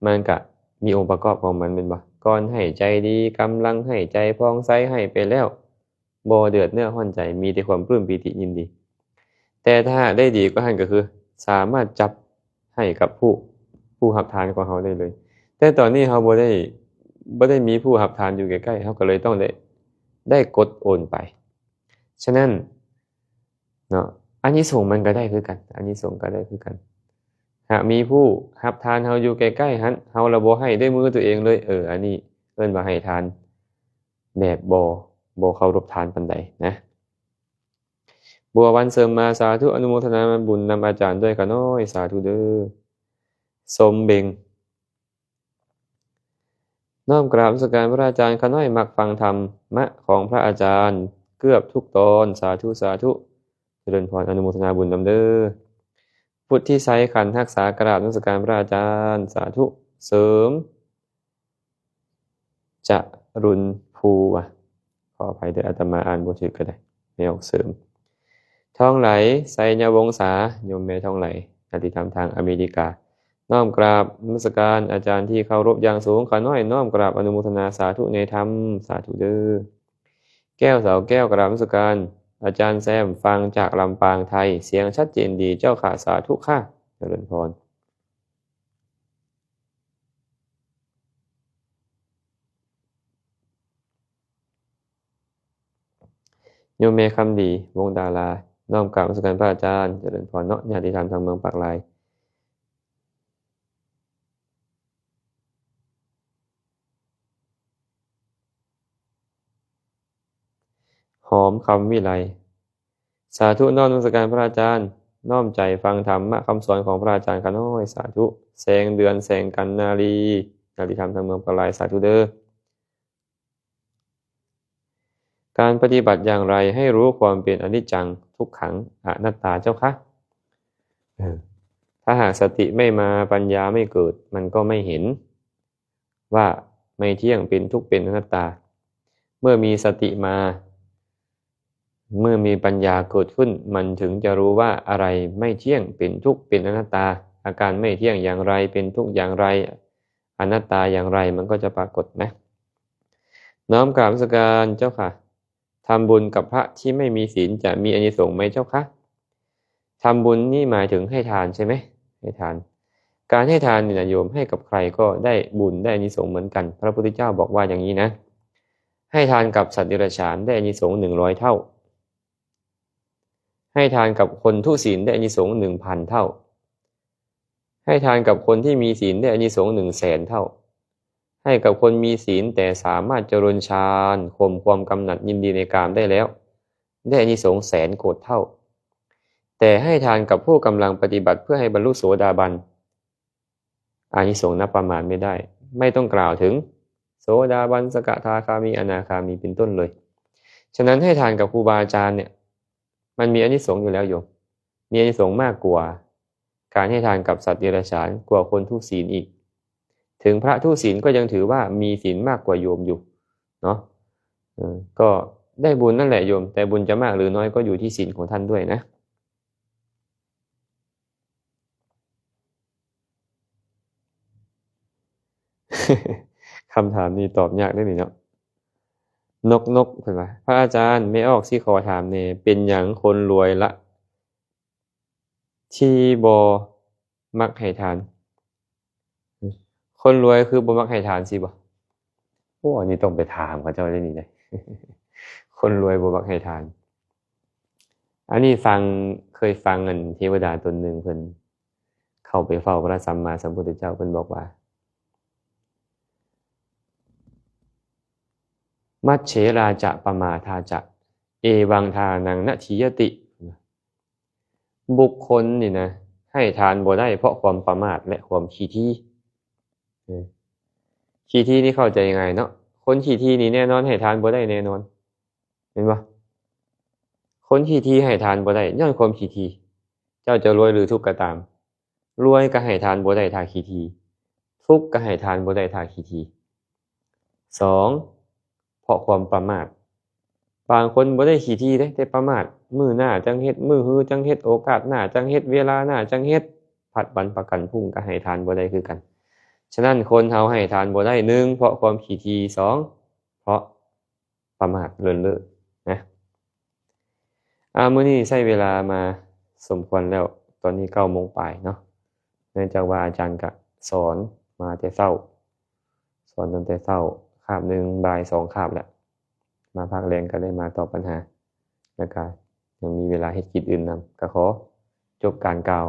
มันก็มีองค์ประกอบของมันแม่นบ่ก่อนให้ใจดีกำลังให้ใจผ่องใสให้ไปแล้วบ่เดือดเนื้อร้อนใจมีแต่ความปลื้มปีติยินดีแต่ถ้าได้ดีกว่านั้นก็คือสามารถจับให้กับผู้รับทานของเราได้เลยแต่ตอนนี้เราบ่ได้มีผู้รับทานอยู่ใกล้ๆเราก็เลยต้องได้กดโอนไปฉะนั้นเนาะอานิสงส์มันก็ได้คือกันอานิสงส์ก็ได้คือกันหากมีผู้รับทานเราอยู่ใกล้ๆหั้นเราละบ่ให้ด้วยมือตัวเองเลยอันนี้เอิ้นว่าให้ทานแบบบ่เคารพทานปานใดนะบัววันเสริมมาสาธุอนุโมทนาบุญนำอาจารย์ด้วยค่ะน้อยสาธุเด้อสมเบ็งน้อมกราบนมัสการพระอาจารย์ข้าน้อยมักฟังธรรมะของพระอาจารย์เกือบทุกตอนสาธุสาธุเจริญพรอนุโมทนาบุญนำเด้อพุทธิไสยขันธ์รักษากราบนมัสการพระอาจารย์สาธุเสริมจะรุนภูว่ะขออภัยเด้ออาตมาอ่านบ่ถูกก็ได้ไม่ออกเสริมทองไหลไสยวงศาโยมแม่ทองไหลญาติธรรมทางอเมริกาน้อมกราบนมัสการอาจารย์ที่เคารพอย่างสูงข้าน้อยน้อมกราบอนุโมทนาสาธุในธรรมสาธุเด้อแก้วสาวแก้วกราบนมัสการอาจารย์แซมฟังจากลำปางไทยเสียงชัดเจนดีเจ้าค่ะสาธุค่ะเจริญพรโยมแม่คำดีวงดาราน้อมกราบนมัสการพระอาจารย์เจริญพรเนาะญาติธรรมทางเมืองปากลายหอมคำวิไลสาธุน้อมนมัสการพระอาจารย์ น้อมใจฟังธรรมะคำสอนของพระอาจารย์ข้าน้อยสาธุแสงเดือนแสงกันนารีธรรมทั้งเมืองปลายสาธุเด้อการปฏิบัติอย่างไรให้รู้ความเป็นอนิจจังทุกขังอนัตตาเจ้าคะถ้าหากสติไม่มาปัญญาไม่เกิดมันก็ไม่เห็นว่าไม่เที่ยงเป็นทุกข์เป็นอนัตตาเมื่อมีสติมาเมื่อมีปัญญาเกิดขึ้นมันถึงจะรู้ว่าอะไรไม่เที่ยงเป็นทุกข์เป็นอนัตตาอาการไม่เที่ยงอย่างไรเป็นทุกข์อย่างไรอนัตตาอย่างไรมันก็จะปรากฏนะน้อมกราบนมัสการเจ้าค่ะทำบุญกับพระที่ไม่มีศีลจะมีอานิสงส์ไหมเจ้าคะทำบุญนี่หมายถึงให้ทานใช่ไหมให้ทานการให้ทานเนี่ยโยมให้กับใครก็ได้บุญได้อานิสงส์เหมือนกันพระพุทธเจ้าบอกว่าอย่างนี้นะให้ทานกับสัตว์เดรัจฉานได้อานิสงส์100 เท่าให้ทานกับคนทุศีลได้อานิสงส์1,000 เท่าให้ทานกับคนที่มีศีลได้อานิสงส์100,000 เท่าให้กับคนมีศีลแต่สามารถเจริญฌานข่มความกำหนัดยินดีในกามได้แล้วได้อานิสงส์100,000 โกฏเท่าแต่ให้ทานกับผู้กำลังปฏิบัติเพื่อให้บรรลุโสดาบันอานิสงส์นับประมาณไม่ได้ไม่ต้องกล่าวถึงโสดาบันสกทาคามีอนาคามีเป็นต้นเลยฉะนั้นให้ทานกับครูบาอาจารย์เนี่ยมันมีอานิสงส์อยู่แล้วโยมมีอานิสงส์มากกว่าการให้ทานกับสัตว์เดรัจฉานกว่าคนทุศีลอีกถึงพระทุศีลก็ยังถือว่ามีศีลมากกว่าโยมอยู่เนาะก็ได้บุญนั่นแหละโยมแต่บุญจะมากหรือน้อยก็อยู่ที่ศีลของท่านด้วยนะคำถามนี้ตอบยากได้หนิเนาะนกเห็นไหมพระอาจารย์ไม่ออกสิขอถามเนี่ยเป็นอย่างคนรวยละที่บ่มักให้ทานคนรวยคือบ่มักให้ทานสิบ่โอ้อันนี้ต้องไปถามเขาเจ้าได้นี่เลยคนรวยบ่มักให้ทานอันนี้เคยฟังเงินเทวดาตนหนึ่งเพิ่นเข้าไปเฝ้าพระสัมมาสัมพุทธเจ้าเพิ่นบอกว่ามัชเฉราจะปมาทาจะเอวังทานังนะทิยติบุคคลนี่นะให้ทานบ่ได้เพราะความประมาทและความขี้ที่ขี้ที่นี่เข้าใจยังไงเนาะคนขี้ที่นี่แน่นอนให้ทานบ่ได้แน่นอนเห็นปะคนขี้ที่ให้ทานบ่ได้ย้อนความขี้ที่เจ้าจะรวยหรือทุกข์ก็ตามรวยก็ให้ทานบ่ได้ถ้าขี้ที่ทุกข์ก็ให้ทานบ่ได้ถ้าขี้ที่สองเพราะความประมาทบางคนบ่ได้ขี้ที่เด้แต่ประมาทมื้อหน้าจังเฮ็ดมื้อฮื้อจังเฮ็ดโอกาสหน้าจังเฮ็ดเวลาหน้าจังเฮ็ดผัดวันประกันพรุ่งก็ให้ทานบ่ได้คือกันฉะนั้นคนเฮาให้ทานบ่ได้1เพราะความขี้ที่2เพราะประมาทเลินเล่อนะมื้อนี้ใช้เวลามาสมควรแล้วตอนนี้9 โมงปลายเนาะเนื่องจากว่าอาจารย์ก็สอนมาแต่เช้าสอนตั้งแต่เช้าคาบหนึ่งบ่าย2คาบแล้วมาภาคแรงก็ได้มาตอบปัญหาแล้วก็ยังมีเวลาเฮ็ดกิจอื่นนำก็ขอจบการกล่าว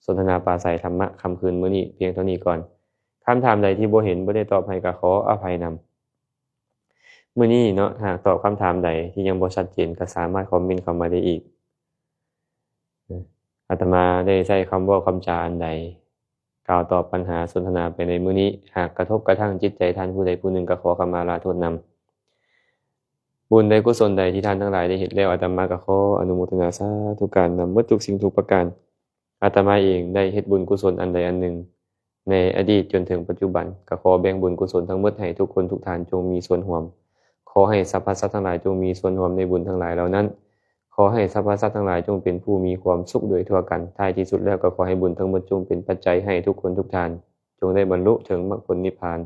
สนทนาปราศัยธรรมะค่ำคืนมื้อนี้เพียงเท่านี้ก่อนคำถามใดที่บ่เห็นบ่ได้ตอบให้ก็ขออภัยนำมื้อนี้เนาะหากตอบคำถามใดที่ยังบ่ชัดเจนก็สามารถคอมเมนต์เข้ามาได้อีกอาตมาได้ใช้คำเว้าคำจาอันใดกล่าวตอบปัญหาสนทนาไปในมื้อนี้หากกระทบกระทั่งจิตใจท่านผู้ใดผู้หนึ่งก็ขอขมาลาโทษนำบุญใดกุศลใดที่ท่านทั้งหลายได้เฮ็ดแล้วอาตมาก็ขออนุโมทนาสาธุการนำหมดทุกสิ่งทุกประการอาตมาเองได้เฮ็ดบุญกุศลอันใดอันหนึ่งในอดีตจนถึงปัจจุบันก็ขอแบ่งบุญกุศลทั้งหมดให้ทุกคนทุกท่านจงมีส่วนร่วมขอให้สรรพสัตว์ทั้งหลายจงมีส่วนร่วมในบุญทั้งหลายเหล่านั้นขอให้สรรพสัตว์ทั้งหลายจงเป็นผู้มีความสุขโดยทั่วกันท้ายที่สุดแล้วก็ขอให้บุญทั้งหมดจงเป็นปัจจัยให้ทุกคนทุกท่านจงได้บรรลุถึงมรรคผลนิพพาน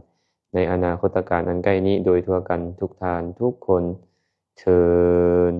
ในอนาคตการอันใกล้นี้โดยทั่วกันทุกท่านทุกคนเทิน